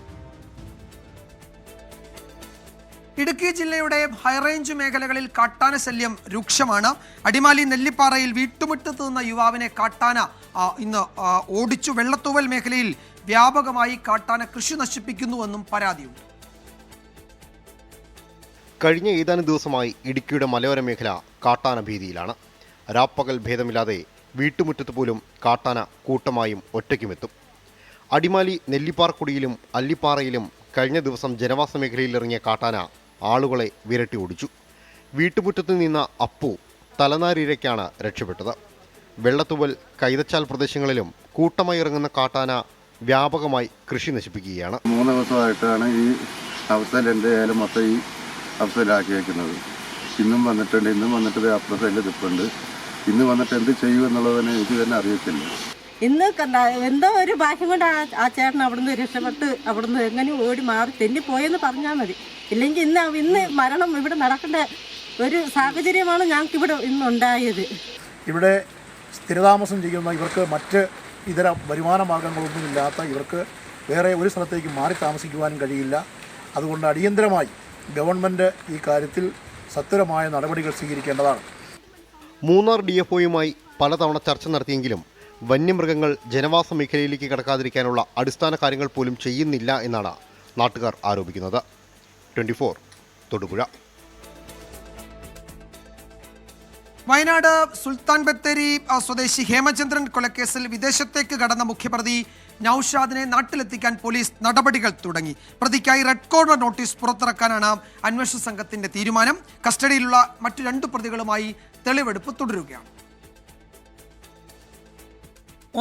ഇടുക്കി ജില്ലയുടെ ഹൈറേഞ്ച് മേഖലകളിൽ കാട്ടാന ശല്യം രൂക്ഷമാണ്. അടിമാലി നെല്ലിപ്പാറയിൽ വീട്ടുമുറ്റത്ത് നിന്ന യുവാവിനെ കാട്ടാന ഇന്ന് ഓടിച്ചു. വെള്ളത്തൂവൽ മേഖലയിൽ വ്യാപകമായി കാട്ടാന കൃഷി നശിപ്പിക്കുന്നുവെന്നും പരാതിയുണ്ട്.
കഴിഞ്ഞ ഏതാനും ദിവസമായി ഇടുക്കിയുടെ മലയോര മേഖല കാട്ടാന ഭീതിയിലാണ്. രാപ്പകൽ ഭേദമില്ലാതെ വീട്ടുമുറ്റത്ത് പോലും കാട്ടാന കൂട്ടമായും ഒറ്റയ്ക്കുമെത്തും. അടിമാലി നെല്ലിപ്പാറക്കുടിയിലും അല്ലിപ്പാറയിലും കഴിഞ്ഞ ദിവസം ജനവാസ മേഖലയിൽ ഇറങ്ങിയ കാട്ടാന ആളുകളെ വിരട്ടി ഓടിച്ചു. വീട്ടുമുറ്റത്ത് നിന്ന അപ്പു തലനാരിരയ്ക്കാണ് രക്ഷപ്പെട്ടത്. വെള്ളത്തുവൽ, കൈതച്ചാൽ പ്രദേശങ്ങളിലും കൂട്ടമായി ഇറങ്ങുന്ന കാട്ടാന വ്യാപകമായി കൃഷി നശിപ്പിക്കുകയാണ്.
3 ദിവസമായിട്ടാണ് ഈ അവസ്ഥയിൽ എൻ്റെ ഏലം മൊത്തം ഈ അവസ്ഥയിലാക്കി വയ്ക്കുന്നത്. ഇന്നും വന്നിട്ട് അപ്പുറത്തെ എൻ്റെ തിപ്പുണ്ട്. ഇന്ന് വന്നിട്ട് എന്ത് ചെയ്യുമെന്നുള്ളത് തന്നെ എനിക്ക് തന്നെ അറിയത്തില്ല.
ഇന്ന് എന്തോ ഒരു ഭാഗ്യം കൊണ്ടാണ് ആ ചേട്ടൻ അവിടുന്ന് രക്ഷപ്പെട്ട് അവിടുന്ന് എങ്ങനെ ഓടി മാറി തെന്നിപ്പോയെന്ന് പറഞ്ഞാൽ മതി. ഇല്ലെങ്കിൽ ഇന്ന് മരണം ഇവിടെ നടക്കേണ്ട ഒരു സാഹചര്യമാണ് ഞങ്ങൾക്ക് ഇവിടെ ഇന്നുണ്ടായത്.
ഇവിടെ സ്ഥിരതാമസം ചെയ്യുന്ന ഇവർക്ക് മറ്റ് ഇതര വരുമാന മാർഗങ്ങളൊന്നുമില്ലാത്ത ഇവർക്ക് വേറെ ഒരു സ്ഥലത്തേക്ക് മാറി താമസിക്കുവാനും കഴിയില്ല. അതുകൊണ്ട് അടിയന്തരമായി ഗവൺമെൻറ് ഈ കാര്യത്തിൽ സത്വരമായ നടപടികൾ സ്വീകരിക്കേണ്ടതാണ്.
മൂന്നാർ DFOയുമായി പലതവണ ചർച്ച നടത്തിയെങ്കിലും വന്യമൃഗങ്ങൾ ജനവാസ മേഖലയിലേക്ക് കടക്കാതിരിക്കാനുള്ള അടിസ്ഥാന കാര്യങ്ങൾ പോലും ചെയ്യുന്നില്ല എന്നാണ് നാട്ടുകാർ ആരോപിക്കുന്നത്. 24 തൊടുപുഴ.
വയനാട് സുൽത്താൻ ബത്തേരി സ്വദേശി ഹേമചന്ദ്രൻ കൊലക്കേസിൽ വിദേശത്തേക്ക് കടന്ന മുഖ്യപ്രതി നൌഷാദിനെ നാട്ടിലെത്തിക്കാൻ പോലീസ് നടപടികൾ തുടങ്ങി. പ്രതിക്കായി റെഡ് കോർണർ നോട്ടീസ് പുറത്തിറക്കാനാണ് അന്വേഷണ സംഘത്തിന്റെ തീരുമാനം. കസ്റ്റഡിയിലുള്ള മറ്റു 2 പ്രതികളുമായി തെളിവെടുപ്പ് തുടരുകയാണ്.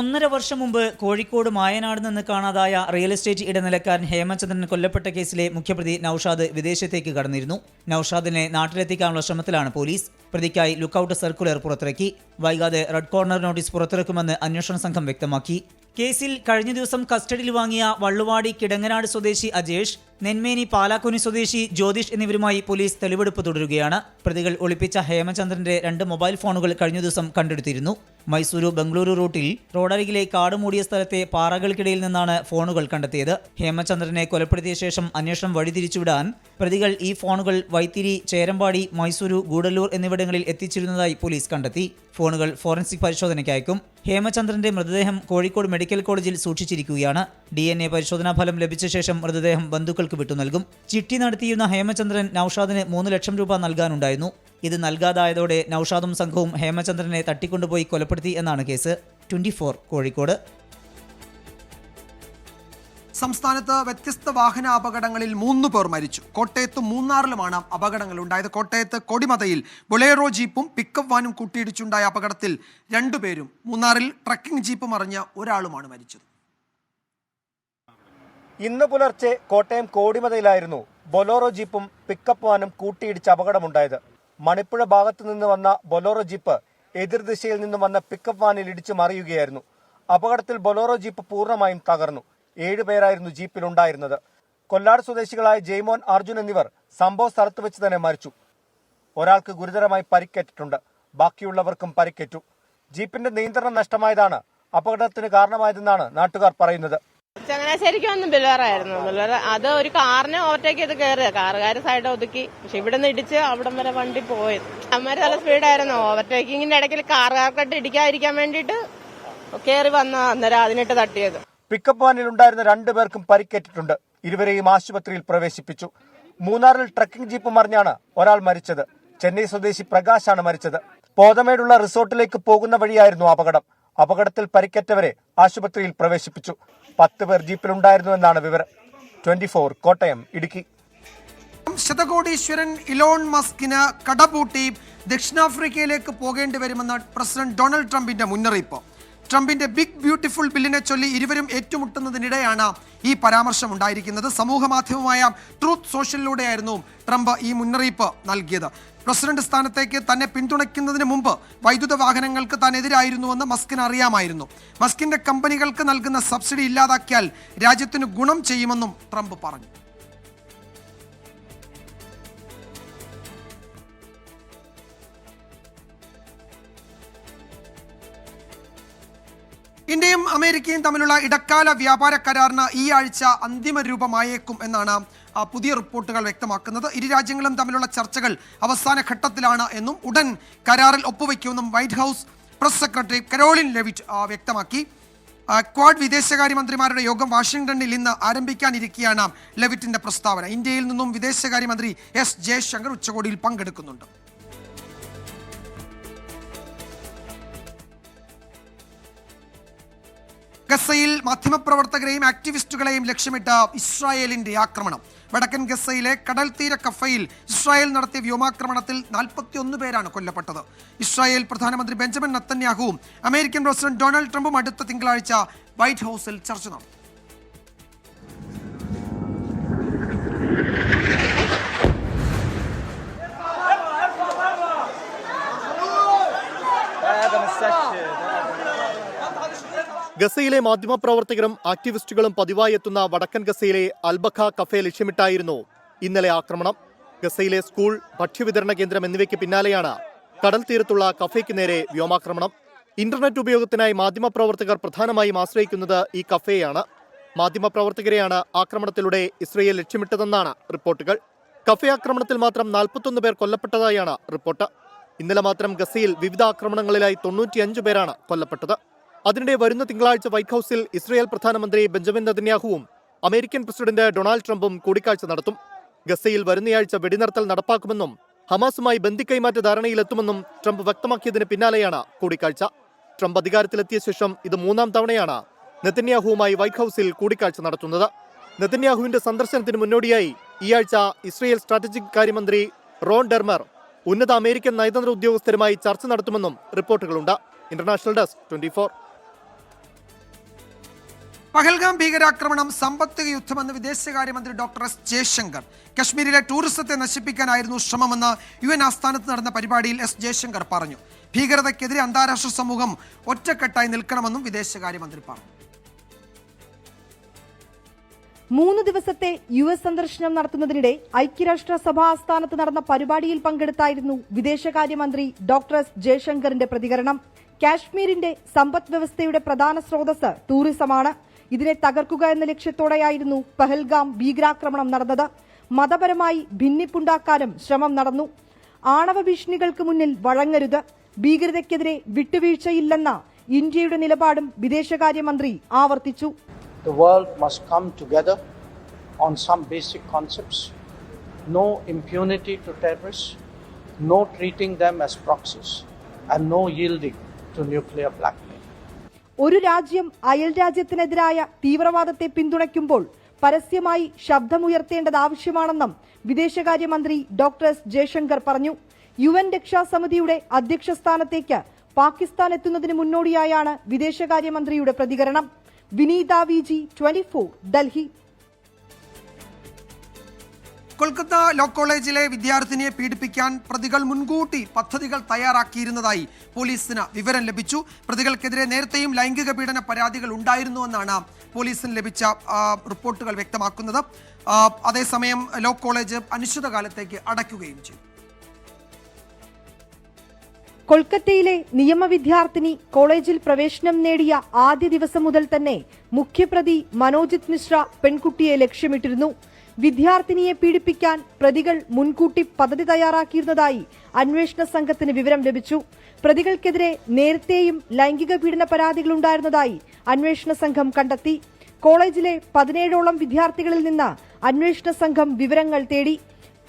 1.5 വർഷം മുമ്പ് കോഴിക്കോട് മായനാട് നിന്ന് കാണാതായ റിയൽ എസ്റ്റേറ്റ് ഇടനിലക്കാരൻ ഹേമചന്ദ്രൻ കൊല്ലപ്പെട്ട കേസിലെ മുഖ്യപ്രതി നൌഷാദ് വിദേശത്തേക്ക് കടന്നിരുന്നു. നൌഷാദിനെ നാട്ടിലെത്തിക്കാനുള്ള ശ്രമത്തിലാണ് പോലീസ്. പ്രതിക്കായി ലുക്കൌട്ട് സർക്കുലർ പുറത്തിറക്കി. വൈകാതെ റെഡ് കോർണർ നോട്ടീസ് പുറത്തിറക്കുമെന്ന് അന്വേഷണ സംഘം വ്യക്തമാക്കി. കേസിൽ കഴിഞ്ഞ ദിവസം കസ്റ്റഡിയിൽ വാങ്ങിയ വള്ളുവാടി കിടങ്ങനാട് സ്വദേശി അജേഷ്, നെന്മേനി പാലാക്കുനി സ്വദേശി ജ്യോതിഷ് എന്നിവരുമായി പോലീസ് തെളിവെടുപ്പ് തുടരുകയാണ്. പ്രതികൾ ഒളിപ്പിച്ച ഹേമചന്ദ്രന്റെ 2 മൊബൈൽ ഫോണുകൾ കഴിഞ്ഞ ദിവസം കണ്ടെടുത്തിരുന്നു. മൈസൂരു ബംഗളൂരു റൂട്ടിൽ റോഡരികിലെ കാട് മൂടിയ സ്ഥലത്തെ പാറകൾക്കിടയിൽ നിന്നാണ് ഫോണുകൾ കണ്ടെത്തിയത്. ഹേമചന്ദ്രനെ കൊലപ്പെടുത്തിയ ശേഷം അന്വേഷണം വഴിതിരിച്ചുവിടാൻ പ്രതികൾ ഈ ഫോണുകൾ വൈത്തിരി, ചേരമ്പാടി, മൈസൂരു, ഗൂഡല്ലൂർ എന്നിവിടങ്ങളിൽ എത്തിച്ചിരുന്നതായി പോലീസ് കണ്ടെത്തി. ഫോണുകൾ ഫോറൻസിക് പരിശോധനയ്ക്ക് അയക്കും. ഹേമചന്ദ്രന്റെ മൃതദേഹം കോഴിക്കോട് മെഡിക്കൽ കോളേജിൽ സൂക്ഷിച്ചിരിക്കുകയാണ്. DNA പരിശോധനാ ഫലം ലഭിച്ച ശേഷം മൃതദേഹം ബന്ധുക്കൾക്ക് വിട്ടു നൽകും. ചിട്ടി നടത്തിയിരുന്ന ഹേമചന്ദ്രൻ നൌഷാദിന് 3 ലക്ഷം രൂപ നൽകാനുണ്ടായിരുന്നു. ഇത് നൽകാതായതോടെ നൌഷാദും സംഘവും ഹേമചന്ദ്രനെ തട്ടിക്കൊണ്ടുപോയി കൊലപ്പെടുത്തി എന്നാണ് കേസ്. 24 കോഴിക്കോട്.
സംസ്ഥാനത്ത് വ്യത്യസ്ത വാഹന അപകടങ്ങളിൽ 3 പേർ മരിച്ചു. കോട്ടയത്തും മൂന്നാറിലുമാണ് അപകടങ്ങൾ ഉണ്ടായത്. കോട്ടയത്ത് കൊടിമതയിൽ ബൊലേറോ ജീപ്പും പിക്കപ്പ് വാനും കൂട്ടിയിടിച്ചുണ്ടായ അപകടത്തിൽ 2 പേരും, മൂന്നാറിൽ ട്രക്കിംഗ് ജീപ്പ് മറിഞ്ഞ ഒരാളുമാണ് മരിച്ചത്.
ഇന്ന് പുലർച്ചെ കോട്ടയം കോടിമതയിലായിരുന്നു ബൊലേറോ ജീപ്പും പിക്കപ്പ് വാനും കൂട്ടിയിടിച്ച് അപകടമുണ്ടായത്. മണിപ്പുഴ ഭാഗത്തു നിന്ന് വന്ന ബൊലേറോ ജീപ്പ് എതിർദിശയിൽ നിന്നും വന്ന പിക്കപ്പ് വാനിൽ ഇടിച്ചു മറിയുകയായിരുന്നു. അപകടത്തിൽ ബൊലേറോ ജീപ്പ് പൂർണ്ണമായും തകർന്നു. 7 പേരായിരുന്നു ജീപ്പിലുണ്ടായിരുന്നത്. കൊല്ലാട് സ്വദേശികളായ ജെയ്മോൻ, അർജുൻ എന്നിവർ സംഭവ സ്ഥലത്ത് വെച്ച് തന്നെ മരിച്ചു. ഒരാൾക്ക് ഗുരുതരമായി പരിക്കേറ്റിട്ടുണ്ട്. ബാക്കിയുള്ളവർക്കും പരിക്കേറ്റു. ജീപ്പിന്റെ നിയന്ത്രണം നഷ്ടമായതാണ് അപകടത്തിന് കാരണമായതെന്നാണ് നാട്ടുകാർ പറയുന്നത്.
ചങ്ങനാശ്ശേരിക്ക് വന്ന് ബിൽവറായിരുന്നു. അത് ഒരു കാറിനെ ഓവർടേക്ക് ചെയ്ത് കയറുക. കാറുകാർ സൈഡ് ഒതുക്കി. പക്ഷെ ഇവിടെ നിന്ന് ഇടിച്ച് അവിടം വരെ വണ്ടി പോയത്. അമ്മമാര് നല്ല സ്പീഡായിരുന്നു. ഓവർടേക്കിങ്ങിന്റെ ഇടയ്ക്ക് കാറുകാർക്കായിട്ട് ഇടിക്കാതിരിക്കാൻ വേണ്ടിയിട്ട് കയറി വന്ന അന്നേരം അതിനിട്ട് തട്ടിയത്.
പിക്കപ്പ് വാനിൽ ഉണ്ടായിരുന്ന 2 പേർക്കും പരിക്കേറ്റിട്ടുണ്ട്. ഇരുവരെയും ആശുപത്രിയിൽ പ്രവേശിപ്പിച്ചു. മൂന്നാറിൽ ട്രക്കിംഗ് ജീപ്പ് മറിഞ്ഞാണ് ഒരാൾ മരിച്ചത്. ചെന്നൈ സ്വദേശി പ്രകാശാണ് മരിച്ചത്. പോതമേടുള്ള റിസോർട്ടിലേക്ക് പോകുന്ന വഴിയായിരുന്നു അപകടം. അപകടത്തിൽ പരിക്കേറ്റവരെ ആശുപത്രിയിൽ പ്രവേശിപ്പിച്ചു. 10 പേർ ജീപ്പിലുണ്ടായിരുന്നുവെന്നാണ് വിവരം. 24 കോട്ടയം, ഇടുക്കി.
ശതകോടീശ്വരൻ ഇലോൺ മസ്കിന് കടപൂട്ടി ദക്ഷിണാഫ്രിക്കയിലേക്ക് പോകേണ്ടി വരുമെന്ന് പ്രസിഡന്റ് ഡൊണാൾഡ് ട്രംപിന്റെ മുന്നറിയിപ്പ്. ട്രംപിന്റെ ബിഗ് ബ്യൂട്ടിഫുൾ ബില്ലിനെ ചൊല്ലി ഇരുവരും ഏറ്റുമുട്ടുന്നതിനിടെയാണ് ഈ പരാമർശം ഉണ്ടായിരിക്കുന്നത്. സമൂഹ മാധ്യമമായ ട്രൂത്ത് സോഷ്യലിലൂടെയായിരുന്നു ട്രംപ് ഈ മുന്നറിയിപ്പ് നൽകിയത്. പ്രസിഡന്റ് സ്ഥാനത്തേക്ക് തന്നെ പിന്തുണയ്ക്കുന്നതിന് മുമ്പ് വൈദ്യുത വാഹനങ്ങൾക്ക് താൻ എതിരായിരുന്നുവെന്ന് മസ്കിന് അറിയാമായിരുന്നു. മസ്കിന്റെ കമ്പനികൾക്ക് നൽകുന്ന സബ്സിഡി ഇല്ലാതാക്കിയാൽ രാജ്യത്തിന് ഗുണം ചെയ്യുമെന്നും ട്രംപ് പറഞ്ഞു. ഇന്ത്യയും അമേരിക്കയും തമ്മിലുള്ള ഇടക്കാല വ്യാപാര കരാറിന് ഈ ആഴ്ച അന്തിമ രൂപമായേക്കും എന്നാണ് പുതിയ റിപ്പോർട്ടുകൾ വ്യക്തമാക്കുന്നത്. ഇരു രാജ്യങ്ങളും തമ്മിലുള്ള ചർച്ചകൾ അവസാന ഘട്ടത്തിലാണ് എന്നും ഉടൻ കരാറിൽ ഒപ്പുവെക്കുമെന്നും White House press secretary Karoline Leavitt വ്യക്തമാക്കി. ക്വാഡ് വിദേശകാര്യമന്ത്രിമാരുടെ യോഗം വാഷിംഗ്ടണിൽ ഇന്ന് ആരംഭിക്കാനിരിക്കെയാണ് ലെവിറ്റിന്റെ പ്രസ്താവന. ഇന്ത്യയിൽ നിന്നും വിദേശകാര്യമന്ത്രി എസ് ജയശങ്കർ ഉച്ചകോടിയിൽ പങ്കെടുക്കുന്നുണ്ട്. ഗസയിൽ മാധ്യമപ്രവർത്തകരെയും ആക്ടിവിസ്റ്റുകളെയും ലക്ഷ്യമിട്ട ഇസ്രായേലിന്റെ ആക്രമണം. വടക്കൻ ഗസയിലെ കടൽ തീര കഫയിൽ ഇസ്രായേൽ നടത്തിയ വ്യോമാക്രമണത്തിൽ 41 പേരാണ് കൊല്ലപ്പെട്ടത്. ഇസ്രായേൽ പ്രധാനമന്ത്രി ബെഞ്ചമിൻ നെതന്യാഹുവും അമേരിക്കൻ പ്രസിഡന്റ് ഡൊണാൾഡ് ട്രംപും അടുത്ത തിങ്കളാഴ്ച വൈറ്റ് ഹൗസിൽ ചർച്ച നടത്തും.
ഗസയിലെ മാധ്യമപ്രവർത്തകരും ആക്ടിവിസ്റ്റുകളും പതിവായി എത്തുന്ന വടക്കൻ ഗസയിലെ അൽബഖ കഫേ ലക്ഷ്യമിട്ടായിരുന്നു ഇന്നലെ ആക്രമണം. ഗസയിലെ സ്കൂൾ, ഭക്ഷ്യവിതരണ കേന്ദ്രം എന്നിവയ്ക്ക് പിന്നാലെയാണ് കടൽ തീരത്തുള്ള കഫേക്ക് നേരെ വ്യോമാക്രമണം. ഇന്റർനെറ്റ് ഉപയോഗത്തിനായി മാധ്യമപ്രവർത്തകർ പ്രധാനമായും ആശ്രയിക്കുന്നത് ഈ കഫേയാണ്. മാധ്യമപ്രവർത്തകരെയാണ് ആക്രമണത്തിലൂടെ ഇസ്രയേൽ ലക്ഷ്യമിട്ടതെന്നാണ് റിപ്പോർട്ടുകൾ. കഫേ ആക്രമണത്തിൽ മാത്രം 41 പേർ കൊല്ലപ്പെട്ടതായാണ് റിപ്പോർട്ട്. ഇന്നലെ മാത്രം ഗസയിൽ വിവിധ ആക്രമണങ്ങളിലായി 95 പേരാണ് കൊല്ലപ്പെട്ടത്. അതിനിടെ വരുന്ന തിങ്കളാഴ്ച വൈറ്റ് ഹൗസിൽ ഇസ്രയേൽ പ്രധാനമന്ത്രി ബെഞ്ചമിൻ നെതന്യാഹുവും അമേരിക്കൻ പ്രസിഡന്റ് ഡൊണാൾഡ് ട്രംപും കൂടിക്കാഴ്ച നടത്തും. ഗസയിൽ വരുന്നയാഴ്ച വെടിനിർത്തൽ നടപ്പാക്കുമെന്നും ഹമാസുമായി ബന്ദിക്കൈമാറ്റ ധാരണയിലെത്തുമെന്നും ട്രംപ് വ്യക്തമാക്കിയതിന് പിന്നാലെയാണ് കൂടിക്കാഴ്ച. ട്രംപ് അധികാരത്തിലെത്തിയ ശേഷം ഇത് 3ാം തവണയാണ് നെതന്യാഹുവുമായി വൈറ്റ് ഹൗസിൽ കൂടിക്കാഴ്ച നടത്തുന്നത്. നെതന്യാഹുവിന്റെ സന്ദർശനത്തിന് മുന്നോടിയായി ഈ ആഴ്ച ഇസ്രയേൽ സ്ട്രാറ്റജിക് കാര്യമന്ത്രി റോൺ ഡെർമർ ഉന്നത അമേരിക്കൻ നയതന്ത്ര ഉദ്യോഗസ്ഥരുമായി ചർച്ച നടത്തുമെന്നും റിപ്പോർട്ടുകളുണ്ട്. International desk 24.
പഹൽഗാം ഭീകരാക്രമണം സാമ്പത്തിക യുദ്ധമെന്ന് വിദേശകാര്യമന്ത്രി ഡോക്ടർ എസ് ജയശങ്കർ. കശ്മീരിലെ ടൂറിസത്തെ നശിപ്പിക്കാനായിരുന്നു ശ്രമമെന്ന് UN ആസ്ഥാനത്ത് നടന്ന പരിപാടിയിൽ എസ് ജയശങ്കർ പറഞ്ഞു. ഭീകരതയ്ക്കെതിരെ അന്താരാഷ്ട്ര സമൂഹം ഒറ്റക്കെട്ടായി നിൽക്കണമെന്നും വിദേശകാര്യമന്ത്രി പറഞ്ഞു.
3 ദിവസത്തെ US സന്ദർശനം നടത്തുന്നതിനിടെ ഐക്യരാഷ്ട്രസഭ ആസ്ഥാനത്ത് നടന്ന പരിപാടിയിൽ പങ്കെടുത്തായിരുന്നു വിദേശകാര്യമന്ത്രി ഡോക്ടർ എസ് ജയശങ്കറിന്റെ പ്രതികരണം. കാശ്മീരിന്റെ സമ്പദ് വ്യവസ്ഥയുടെ പ്രധാന സ്രോതസ് ടൂറിസമാണ്. ഇതിനെ തകർക്കുക എന്ന ലക്ഷ്യത്തോടെയായിരുന്നു പഹൽഗാം ഭീകരാക്രമണം നടന്നത്. മതപരമായി ഭിന്നിപ്പുണ്ടാക്കാനും ശ്രമം നടന്നു. ആണവ ഭീഷണികൾക്ക് മുന്നിൽ വഴങ്ങരുത്, ഭീകരതയ്ക്കെതിരെ വിട്ടുവീഴ്ചയില്ലെന്ന ഇന്ത്യയുടെ നിലപാടും വിദേശകാര്യമന്ത്രി ആവർത്തിച്ചു.
The world must come together on some basic concepts. No impunity to terrorists, no treating them as proxies, and no yielding to nuclear blackmail.
ഒരു രാജ്യം അയൽ രാജ്യത്തിനെതിരായ തീവ്രവാദത്തെ പിന്തുണയ്ക്കുമ്പോൾ പരസ്യമായി ശബ്ദമുയർത്തേണ്ടത് ആവശ്യമാണെന്നും വിദേശകാര്യമന്ത്രി ഡോക്ടർ എസ് ജയശങ്കർ പറഞ്ഞു. UN രക്ഷാസമിതിയുടെ അധ്യക്ഷ സ്ഥാനത്തേക്ക് പാകിസ്ഥാൻ എത്തുന്നതിന് മുന്നോടിയായാണ് വിദേശകാര്യമന്ത്രിയുടെ പ്രതികരണം. വിനീത VG 24 ഡൽഹി.
കൊൽക്കത്ത ലോ കോളേജിലെ വിദ്യാർത്ഥിനിയെ പീഡിപ്പിക്കാൻ പ്രതികൾ മുൻകൂട്ടി പദ്ധതികൾ തയ്യാറാക്കിയിരുന്നതായി പോലീസിന് വിവരം ലഭിച്ചു. പ്രതികൾക്കെതിരെ നേരത്തെയും ലൈംഗിക പീഡന പരാതികൾ ഉണ്ടായിരുന്നുവെന്നാണ് പോലീസിന് ലഭിച്ച റിപ്പോർട്ടുകൾ വ്യക്തമാക്കുന്നത്. അതേസമയം ലോ കോളേജ് അനിശ്ചിതകാലത്തേക്ക് അടയ്ക്കുകയും ചെയ്തു.
കൊൽക്കത്തയിലെ നിയമ വിദ്യാർത്ഥിനി കോളേജിൽ പ്രവേശനം നേടിയ ആദ്യ ദിവസം മുതൽ തന്നെ മുഖ്യപ്രതി മനോജിത് മിശ്ര പെൺകുട്ടിയെ ലക്ഷ്യമിട്ടിരുന്നു. വിദ്യാർത്ഥിനിയെ പീഡിപ്പിക്കാൻ പ്രതികൾ മുൻകൂട്ടി പദ്ധതി തയ്യാറാക്കിയിരുന്നതായി അന്വേഷണ സംഘത്തിന് വിവരം ലഭിച്ചു. പ്രതികൾക്കെതിരെ നേരത്തെയും ലൈംഗിക പീഡന പരാതികളുണ്ടായിരുന്നതായി അന്വേഷണ സംഘം കണ്ടെത്തി. കോളേജിലെ 17ഓളം വിദ്യാർത്ഥികളിൽ നിന്ന് അന്വേഷണ സംഘം വിവരങ്ങൾ തേടി.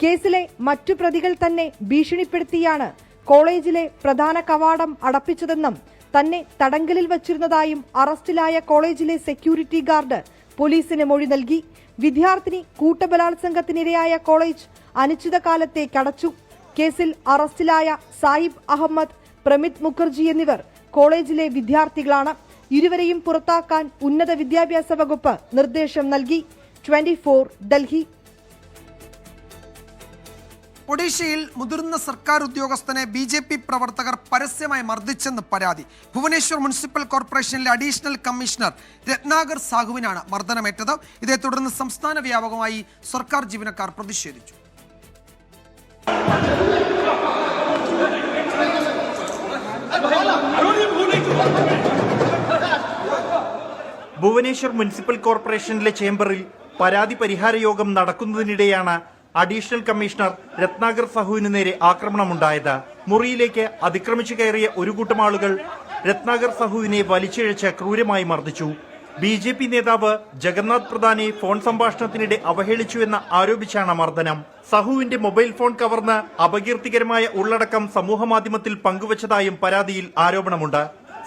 കേസിലെ മറ്റു പ്രതികൾ തന്നെ ഭീഷണിപ്പെടുത്തിയാണ് കോളേജിലെ പ്രധാന കവാടം അടപ്പിച്ചതെന്നും തന്നെ തടങ്കലിൽ വച്ചിരുന്നതായും അറസ്റ്റിലായ കോളേജിലെ സെക്യൂരിറ്റി ഗാർഡ് പോലീസിന് മൊഴി നൽകി. വിദ്യാർത്ഥിനി കൂട്ടബലാത്സംഗത്തിനിരയായ കോളേജ് അനിശ്ചിതകാലത്തേക്ക് അടച്ചു. കേസിൽ അറസ്റ്റിലായ സായിബ് അഹമ്മദ്, പ്രമിത് മുഖർജി എന്നിവർ കോളേജിലെ വിദ്യാർത്ഥികളാണ്. ഇരുവരെയും പുറത്താക്കാൻ ഉന്നത വിദ്യാഭ്യാസ വകുപ്പ് നിർദ്ദേശം നൽകി. 24 ഡൽഹി.
ഒഡീഷയിൽ മുതിർന്ന സർക്കാർ ഉദ്യോഗസ്ഥനെ BJP പ്രവർത്തകർ പരസ്യമായി മർദ്ദിച്ചെന്ന് പരാതി. ഭുവനേശ്വർ മുനിസിപ്പൽ കോർപ്പറേഷനിലെ അഡീഷണൽ കമ്മീഷണർ രത്നാകർ സാഹുവിനാണ് മർദ്ദനമേറ്റത്. ഇതേ തുടർന്ന് സംസ്ഥാന വ്യാപകമായി സർക്കാർ ജീവനക്കാർ പ്രതിഷേധിച്ചു.
ഭുവനേശ്വർ മുനിസിപ്പൽ കോർപ്പറേഷനിലെ ചേംബറിൽ പരാതി പരിഹാര യോഗം നടക്കുന്നതിനിടെയാണ് അഡീഷണൽ കമ്മീഷണർ രത്നാകർ സാഹുവിന് നേരെ ആക്രമണമുണ്ടായത്. മുറിയിലേക്ക് അതിക്രമിച്ചു കയറിയ ഒരു കൂട്ടം ആളുകൾ രത്നാകർ സഹുവിനെ വലിച്ചിഴച്ച് ക്രൂരമായി മർദ്ദിച്ചു. BJP നേതാവ് ജഗന്നാഥ് പ്രധാനെ ഫോൺ സംഭാഷണത്തിനിടെ അവഹേളിച്ചുവെന്ന് ആരോപിച്ചാണ് മർദ്ദനം. സഹുവിന്റെ മൊബൈൽ ഫോൺ കവർന്ന് അപകീർത്തികരമായ ഉള്ളടക്കം സമൂഹമാധ്യമത്തിൽ പങ്കുവച്ചതായും പരാതിയിൽ ആരോപണമുണ്ട്.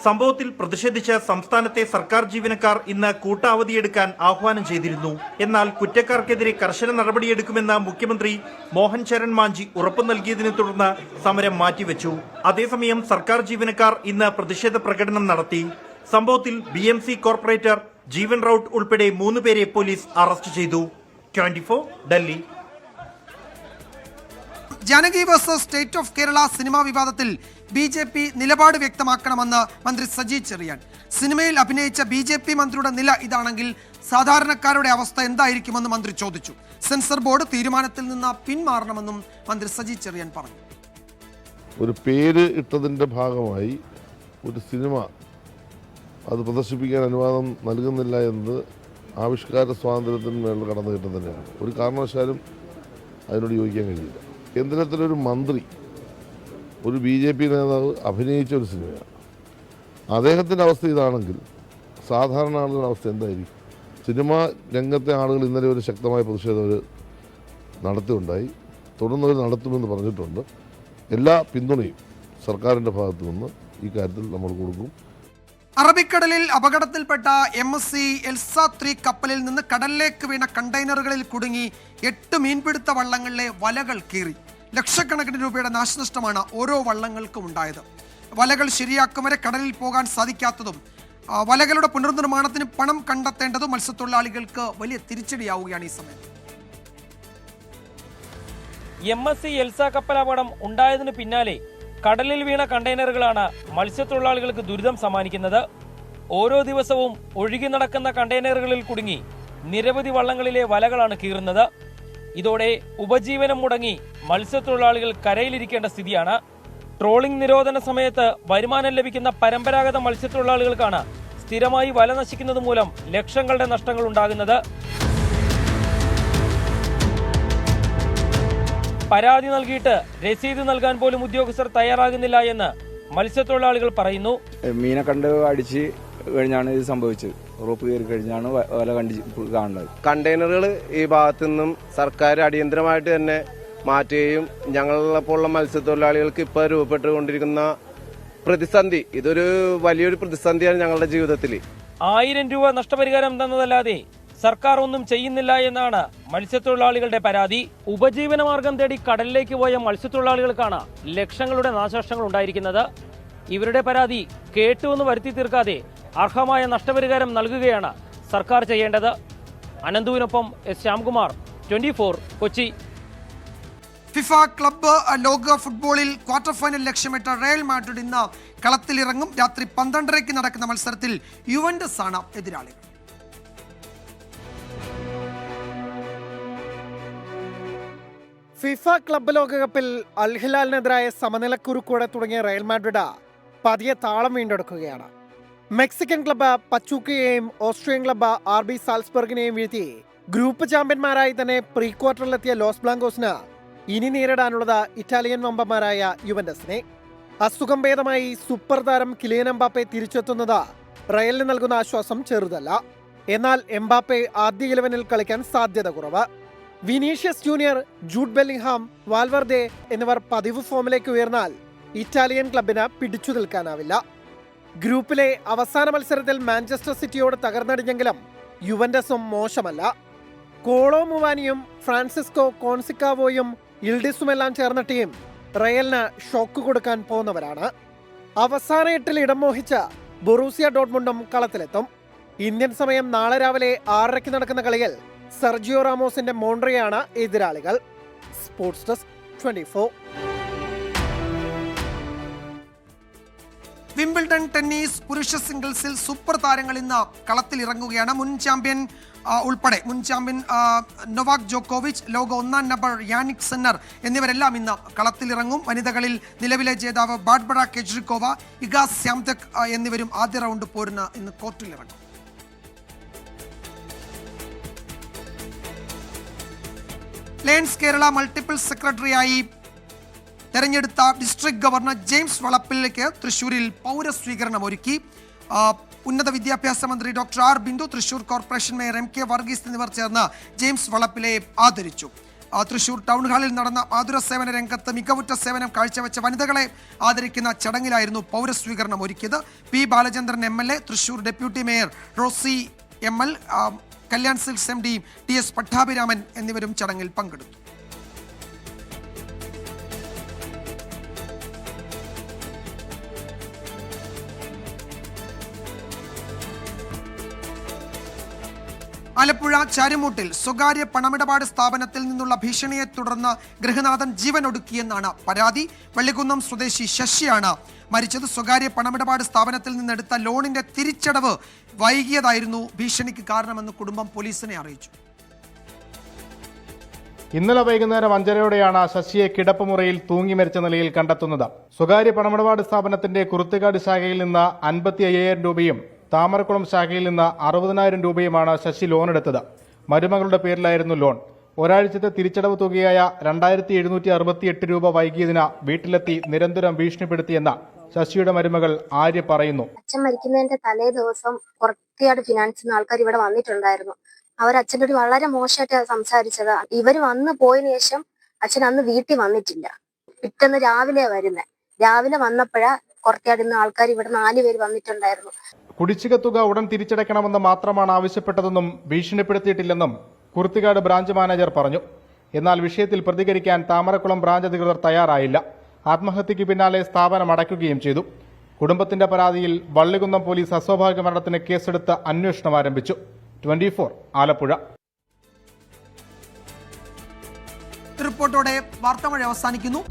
സംഭവത്തിൽ പ്രതിഷേധിച്ച് സംസ്ഥാനത്തെ സർക്കാർ ജീവനക്കാർ ഇന്ന് കൂട്ടാവധിയെടുക്കാൻ ആഹ്വാനം ചെയ്തിരുന്നു. എന്നാൽ കുറ്റക്കാർക്കെതിരെ കർശന നടപടിയെടുക്കുമെന്ന് മുഖ്യമന്ത്രി മോഹൻ ചരൺ മാഞ്ചി ഉറപ്പു നൽകിയതിനെ തുടർന്ന് സമരം മാറ്റിവെച്ചു. അതേസമയം സർക്കാർ ജീവനക്കാർ ഇന്ന് പ്രതിഷേധ പ്രകടനം നടത്തി. സംഭവത്തിൽ BMC കോർപ്പറേറ്റർ ജീവൻ റൌട്ട് ഉൾപ്പെടെ 3 പേരെ പോലീസ് അറസ്റ്റ് ചെയ്തു. 24 Delhi.
Janaki versus state of Kerala cinema വിവാദത്തിൽ BJP നിലപാട് വ്യക്തമാക്കണമെന്ന് മന്ത്രി സജി ചെറിയാൻ. സിനിമയിൽ അഭിനയിച്ച BJP മന്ത്രിയുടെ നില ഇതാണെങ്കിൽ സാധാരണക്കാരുടെ അവസ്ഥ എന്തായിരിക്കുമെന്ന് മന്ത്രി ചോദിച്ചു. സെൻസർ ബോർഡ് തീരുമാനത്തിൽ നിന്ന് പിന്മാറണമെന്നും മന്ത്രി സജി ചെറിയാൻ പറഞ്ഞു.
ഒരു പേര് ഇട്ടതിൻ്റെ ഭാഗമായി ഒരു സിനിമ അത് പ്രദർശിപ്പിക്കാൻ അനുവാദം നൽകുന്നില്ല എന്നത് ആവിഷ്കാര സ്വാതന്ത്ര്യത്തിന് മേലുള്ള കടന്നുകയറ്റം തന്നെയാണ്. ഒരു കാരണവശാലും അതിനോട് യോജിക്കാൻ കഴിയില്ല. കേന്ദ്രത്തിലൊരു മന്ത്രി ഒരു BJP നേതാവ് അഭിനയിച്ച ഒരു സിനിമയാണ്. അദ്ദേഹത്തിൻ്റെ അവസ്ഥ ഇതാണെങ്കിൽ സാധാരണ ആളുകളുടെ അവസ്ഥ എന്തായിരിക്കും? സിനിമാ രംഗത്തെ ആളുകൾ ഇന്നലെ ഒരു ശക്തമായ പ്രതിഷേധം അവർ നടത്തുകയുണ്ടായി. തുടർന്നവർ നടത്തുമെന്ന് പറഞ്ഞിട്ടുണ്ട്. എല്ലാ പിന്തുണയും സർക്കാരിൻ്റെ ഭാഗത്തു നിന്ന് ഈ കാര്യത്തിൽ നമ്മൾ കൊടുക്കും.
അറബിക്കടലിൽ അപകടത്തിൽപ്പെട്ട MSC എൽസ 3 കപ്പലിൽ നിന്ന് കടലിലേക്ക് വീണ കണ്ടെയ്നറുകളിൽ കുടുങ്ങി 8 മീൻപിടുത്ത വള്ളങ്ങളിലെ വലകൾ കീറി. ലക്ഷക്കണക്കിന് രൂപയുടെ നാശനഷ്ടമാണ് ഓരോ വള്ളങ്ങൾക്കും ഉണ്ടായത്. വലകൾ ശരിയാക്കും വരെ കടലിൽ പോകാൻ സാധിക്കാത്തതും വലകളുടെ പുനർനിർമ്മാണത്തിന് പണം കണ്ടെത്തേണ്ടതും മത്സ്യത്തൊഴിലാളികൾക്ക് വലിയ തിരിച്ചടിയാവുകയാണ് ഈ സമയം.
MSC എൽസ കപ്പലപകടം ഉണ്ടായതിനു പിന്നാലെ കടലിൽ വീണ കണ്ടെയ്നറുകളാണ് മത്സ്യത്തൊഴിലാളികൾക്ക് ദുരിതം സമ്മാനിക്കുന്നത്. ഓരോ ദിവസവും ഒഴുകി നടക്കുന്ന കണ്ടെയ്നറുകളിൽ കുടുങ്ങി നിരവധി വള്ളങ്ങളിലെ വലകളാണ് കീറുന്നത്. ഇതോടെ ഉപജീവനം മുടങ്ങി മത്സ്യത്തൊഴിലാളികൾ കരയിലിരിക്കേണ്ട സ്ഥിതിയാണ്. ട്രോളിംഗ് നിരോധന സമയത്ത് വരുമാനം ലഭിക്കുന്ന പരമ്പരാഗത മത്സ്യത്തൊഴിലാളികൾക്കാണ് സ്ഥിരമായി വല നശിക്കുന്നത് മൂലം ലക്ഷങ്ങളുടെ നഷ്ടങ്ങൾ ഉണ്ടാകുന്നത്. പരാതി നൽകിയിട്ട് രസീത് നൽകാൻ പോലും ഉദ്യോഗസ്ഥർ തയ്യാറാകുന്നില്ല എന്ന് മത്സ്യത്തൊഴിലാളികൾ പറയുന്നു.
മീനെ കണ്ട് അടിച്ച് കഴിഞ്ഞാണ് ഇത് സംഭവിച്ചത്. റോപ്പ് കയറി കഴിഞ്ഞാണ് വല കാണുന്നത്.
കണ്ടെയ്നറുകൾ ഈ ഭാഗത്തു നിന്നും സർക്കാർ അടിയന്തരമായിട്ട് തന്നെ മാറ്റുകയും ഞങ്ങളെപ്പോലുള്ള മത്സ്യത്തൊഴിലാളികൾക്ക് ഇപ്പോൾ രൂപപ്പെട്ടുകൊണ്ടിരിക്കുന്ന പ്രതിസന്ധി, ഇതൊരു വലിയൊരു പ്രതിസന്ധിയാണ് ഞങ്ങളുടെ ജീവിതത്തിൽ.
1000 രൂപ നഷ്ടപരിഹാരം തന്നതല്ലാതെ സർക്കാർ ഒന്നും ചെയ്യുന്നില്ല എന്നാണ് മത്സ്യത്തൊഴിലാളികളുടെ പരാതി. ഉപജീവനമാർഗം തേടി കടലിലേക്ക് പോയ മത്സ്യത്തൊഴിലാളികൾക്കാണ് ലക്ഷങ്ങളുടെ നാശനഷ്ടങ്ങൾ ഉണ്ടായിരിക്കുന്നത്. ഇവരുടെ പരാതി കേട്ടുവെന്ന് വരുത്തി തീർക്കാതെ അർഹമായ നഷ്ടപരിഹാരം നൽകുകയാണ് സർക്കാർ ചെയ്യേണ്ടത്. അനന്തുവിനൊപ്പം S. Shyamkumar, 24 Kochi.
FIFA club ലോക ഫുട്ബോളിൽ ക്വാർട്ടർ ഫൈനൽ ലക്ഷ്യമിട്ട റയൽ മാഡ്രിഡ് ഇന്ന് കളത്തിലിറങ്ങും. രാത്രി 12:30 നടക്കുന്ന മത്സരത്തിൽ യുവന്റസ് ആണ് എതിരാളികൾ.
ഫിഫ ക്ലബ്ബ് ലോകകപ്പിൽ അൽ ഹിലാലിനെതിരായ സമനിലക്കുരുക്കോടെ തുടങ്ങിയ റയൽ മാഡ്രിഡ് പതിയെ താളം വീണ്ടെടുക്കുകയാണ്. മെക്സിക്കൻ ക്ലബ്ബ് പച്ചൂക്കയെയും ഓസ്ട്രിയൻ ക്ലബ്ബ് RB സാൽസ്ബർഗിനെയും വീഴ്ത്തി ഗ്രൂപ്പ് ചാമ്പ്യന്മാരായി തന്നെ പ്രീ ക്വാർട്ടറിലെത്തിയ ലോസ് ബ്ലാങ്കോസിന് ഇനി നേരിടാനുള്ളത് ഇറ്റാലിയൻ വമ്പന്മാരായ യുവന്റസിനെ. അസുഖം ഭേദമായി സൂപ്പർ താരം കിലിയൻ എംബാപ്പെ തിരിച്ചെത്തുന്നത് റയലിന് നൽകുന്ന ആശ്വാസം ചെറുതല്ല. എന്നാൽ എംബാപ്പെ ആദ്യ 11-ൽ കളിക്കാൻ സാധ്യത കുറവ്. Vinicius junior, Jude Bellingham, Valverde എന്നിവർ പതിവ് ഫോമിലേക്ക് ഉയർന്നാൽ ഇറ്റാലിയൻ ക്ലബിന് പിടിച്ചു നിൽക്കാനാവില്ല. ഗ്രൂപ്പിലെ അവസാന മത്സരത്തിൽ മാഞ്ചസ്റ്റർ സിറ്റിയോട് തകർന്നടിഞ്ഞെങ്കിലും യുവന്റസും മോശമല്ല. കോളോ മുവാനിയും ഫ്രാൻസിസ്കോ കോൺസിക്കാവോയും ഇൽഡിസുമെല്ലാം ചേർന്ന ടീം റയലിന് ഷോക്ക് കൊടുക്കാൻ പോകുന്നവരാണ്. അവസാന 8-ൽ ഇടം മോഹിച്ച ബൊറൂസിയ ഡോട്ട്മുണ്ടും കളത്തിലെത്തും. ഇന്ത്യൻ സമയം നാളെ രാവിലെ 6:30 നടക്കുന്ന കളിയിൽ സെർജിയോ റാമോസിന്റെ മോൺട്രിയാണ് എതിരാളികൾ. Sports desk 24.
വിംബിൾഡൺ ടെന്നീസ് പുരുഷ സിംഗിൾസിൽ സൂപ്പർ താരങ്ങൾ ഇന്ന് കളത്തിലിറങ്ങുകയാണ്. മുൻ ചാമ്പ്യൻ നൊവാക് ജോക്കോവിച്ച്, ലോക 1-ാം നമ്പർ യാനിക് സിന്നർ എന്നിവരെല്ലാം ഇന്ന് കളത്തിലിറങ്ങും. വനിതകളിൽ നിലവിലെ ജേതാവ് ബാർബറ കെജ്രിക്കോവ, ഇഗ സ്യാംതെക് എന്നിവരും ആദ്യ റൗണ്ട് പോരിന് ഇന്ന് കോർട്ടിലിറങ്ങും. ലയൺസ് കേരള മൾട്ടിപ്പിൾ സെക്രട്ടറിയായി തെരഞ്ഞെടുത്ത ഡിസ്ട്രിക്ട് ഗവർണർ ജെയിംസ് വളപ്പിലേക്ക് തൃശൂരിൽ പൗരസ്വീകരണം ഒരുക്കി. ഉന്നത വിദ്യാഭ്യാസ മന്ത്രി doctor R Bindu, Thrissur corporation mayor M K Varghese എന്നിവർ ചേർന്ന് ജെയിംസ് വളപ്പിലെ ആദരിച്ചു. തൃശൂർ ടൗൺ ഹാളിൽ നടന്ന ആതുര സേവന രംഗത്ത് മികവുറ്റ സേവനം കാഴ്ചവെച്ച വനിതകളെ ആദരിക്കുന്ന ചടങ്ങിലായിരുന്നു പൗരസ്വീകരണം ഒരുക്കിയത്. P Balachandran MLA, Thrissur deputy mayor Rosy ML, Kalyan Silks MD TS Pattabhiraman എന്നിവരും ചടങ്ങിൽ പങ്കെടുത്തു. ആലപ്പുഴ ചാരുമൂട്ടിൽ സ്വകാര്യ പണമിടപാട് സ്ഥാപനത്തിൽ നിന്നുള്ള ഭീഷണിയെ തുടർന്ന് ഗൃഹനാഥൻ ജീവനൊടുക്കിയെന്നാണ് പരാതി. വള്ളിക്കുന്നം സ്വദേശി ശശിയാണ് മരിച്ചത്. സ്വകാര്യ പണമിടപാട് സ്ഥാപനത്തിൽ നിന്നെടുത്ത ലോണിന്റെ തിരിച്ചടവ് വൈകിയതായിരുന്നു ഭീഷണിക്ക് കാരണമെന്ന് കുടുംബം പോലീസിനെ അറിയിച്ചു.
ഇന്നലെ വൈകുന്നേരം 5:30യോടെയാണ് ശശിയെ കിടപ്പുമുറിയിൽ തൂങ്ങി മരിച്ച നിലയിൽ കണ്ടെത്തുന്നത്. സ്വകാര്യ പണമിടപാട് സ്ഥാപനത്തിന്റെ കുറുത്തുകാട് ശാഖയിൽ നിന്ന് 55,000 രൂപയും താമരക്കുളം ശാഖയിൽ നിന്ന് 60,000 രൂപയുമാണ് ശശി ലോണെടുത്തത്. മരുമകളുടെ പേരിലായിരുന്നു ലോൺ. ഒരാഴ്ചത്തെ തിരിച്ചടവ് തുകയായ 2,768 രൂപ വൈകിയതിന് വീട്ടിലെത്തി നിരന്തരം ഭീഷണിപ്പെടുത്തിയെന്ന് ശശിയുടെ മരുമകൾ ആര്യ പറയുന്നു.
അച്ഛൻ മരിക്കുന്നതിന്റെ തലേ ദിവസം പുറത്തിയാട് ഫിനാൻസിൽ ആൾക്കാർ ഇവിടെ വന്നിട്ടുണ്ടായിരുന്നു. അവർ അച്ഛനോട് വളരെ മോശമായിട്ട് സംസാരിച്ചത്. ഇവര് വന്നു പോയതിനു ശേഷം അച്ഛൻ അന്ന് വീട്ടിൽ വന്നിട്ടില്ല. പിറ്റേന്ന് രാവിലെ വരുന്നത്. രാവിലെ വന്നപ്പോഴാ പുറത്തിയാട് ഇന്ന് ആൾക്കാർ ഇവിടെ 4 പേര് വന്നിട്ടുണ്ടായിരുന്നു.
കുടിശ്ശിക തുക ഉടൻ തിരിച്ചടയ്ക്കണമെന്ന് മാത്രമാണ് ആവശ്യപ്പെട്ടതെന്നും ഭീഷണിപ്പെടുത്തിയിട്ടില്ലെന്നും കുറുത്തുകാട് ബ്രാഞ്ച് മാനേജർ പറഞ്ഞു. എന്നാൽ വിഷയത്തിൽ പ്രതികരിക്കാൻ താമരക്കുളം ബ്രാഞ്ച് അധികൃതർ തയ്യാറായില്ല. ആത്മഹത്യയ്ക്ക് പിന്നാലെ സ്ഥാപനം അടയ്ക്കുകയും ചെയ്തു. കുടുംബത്തിന്റെ പരാതിയിൽ വള്ളികുന്നം പോലീസ് അസ്വാഭാവിക മരണത്തിന് കേസെടുത്ത് അന്വേഷണം ആരംഭിച്ചു. 24 ആലപ്പുഴ.
റിപ്പോർട്ടോടെ വാർത്താമഴ അവസാനിക്കുന്നു.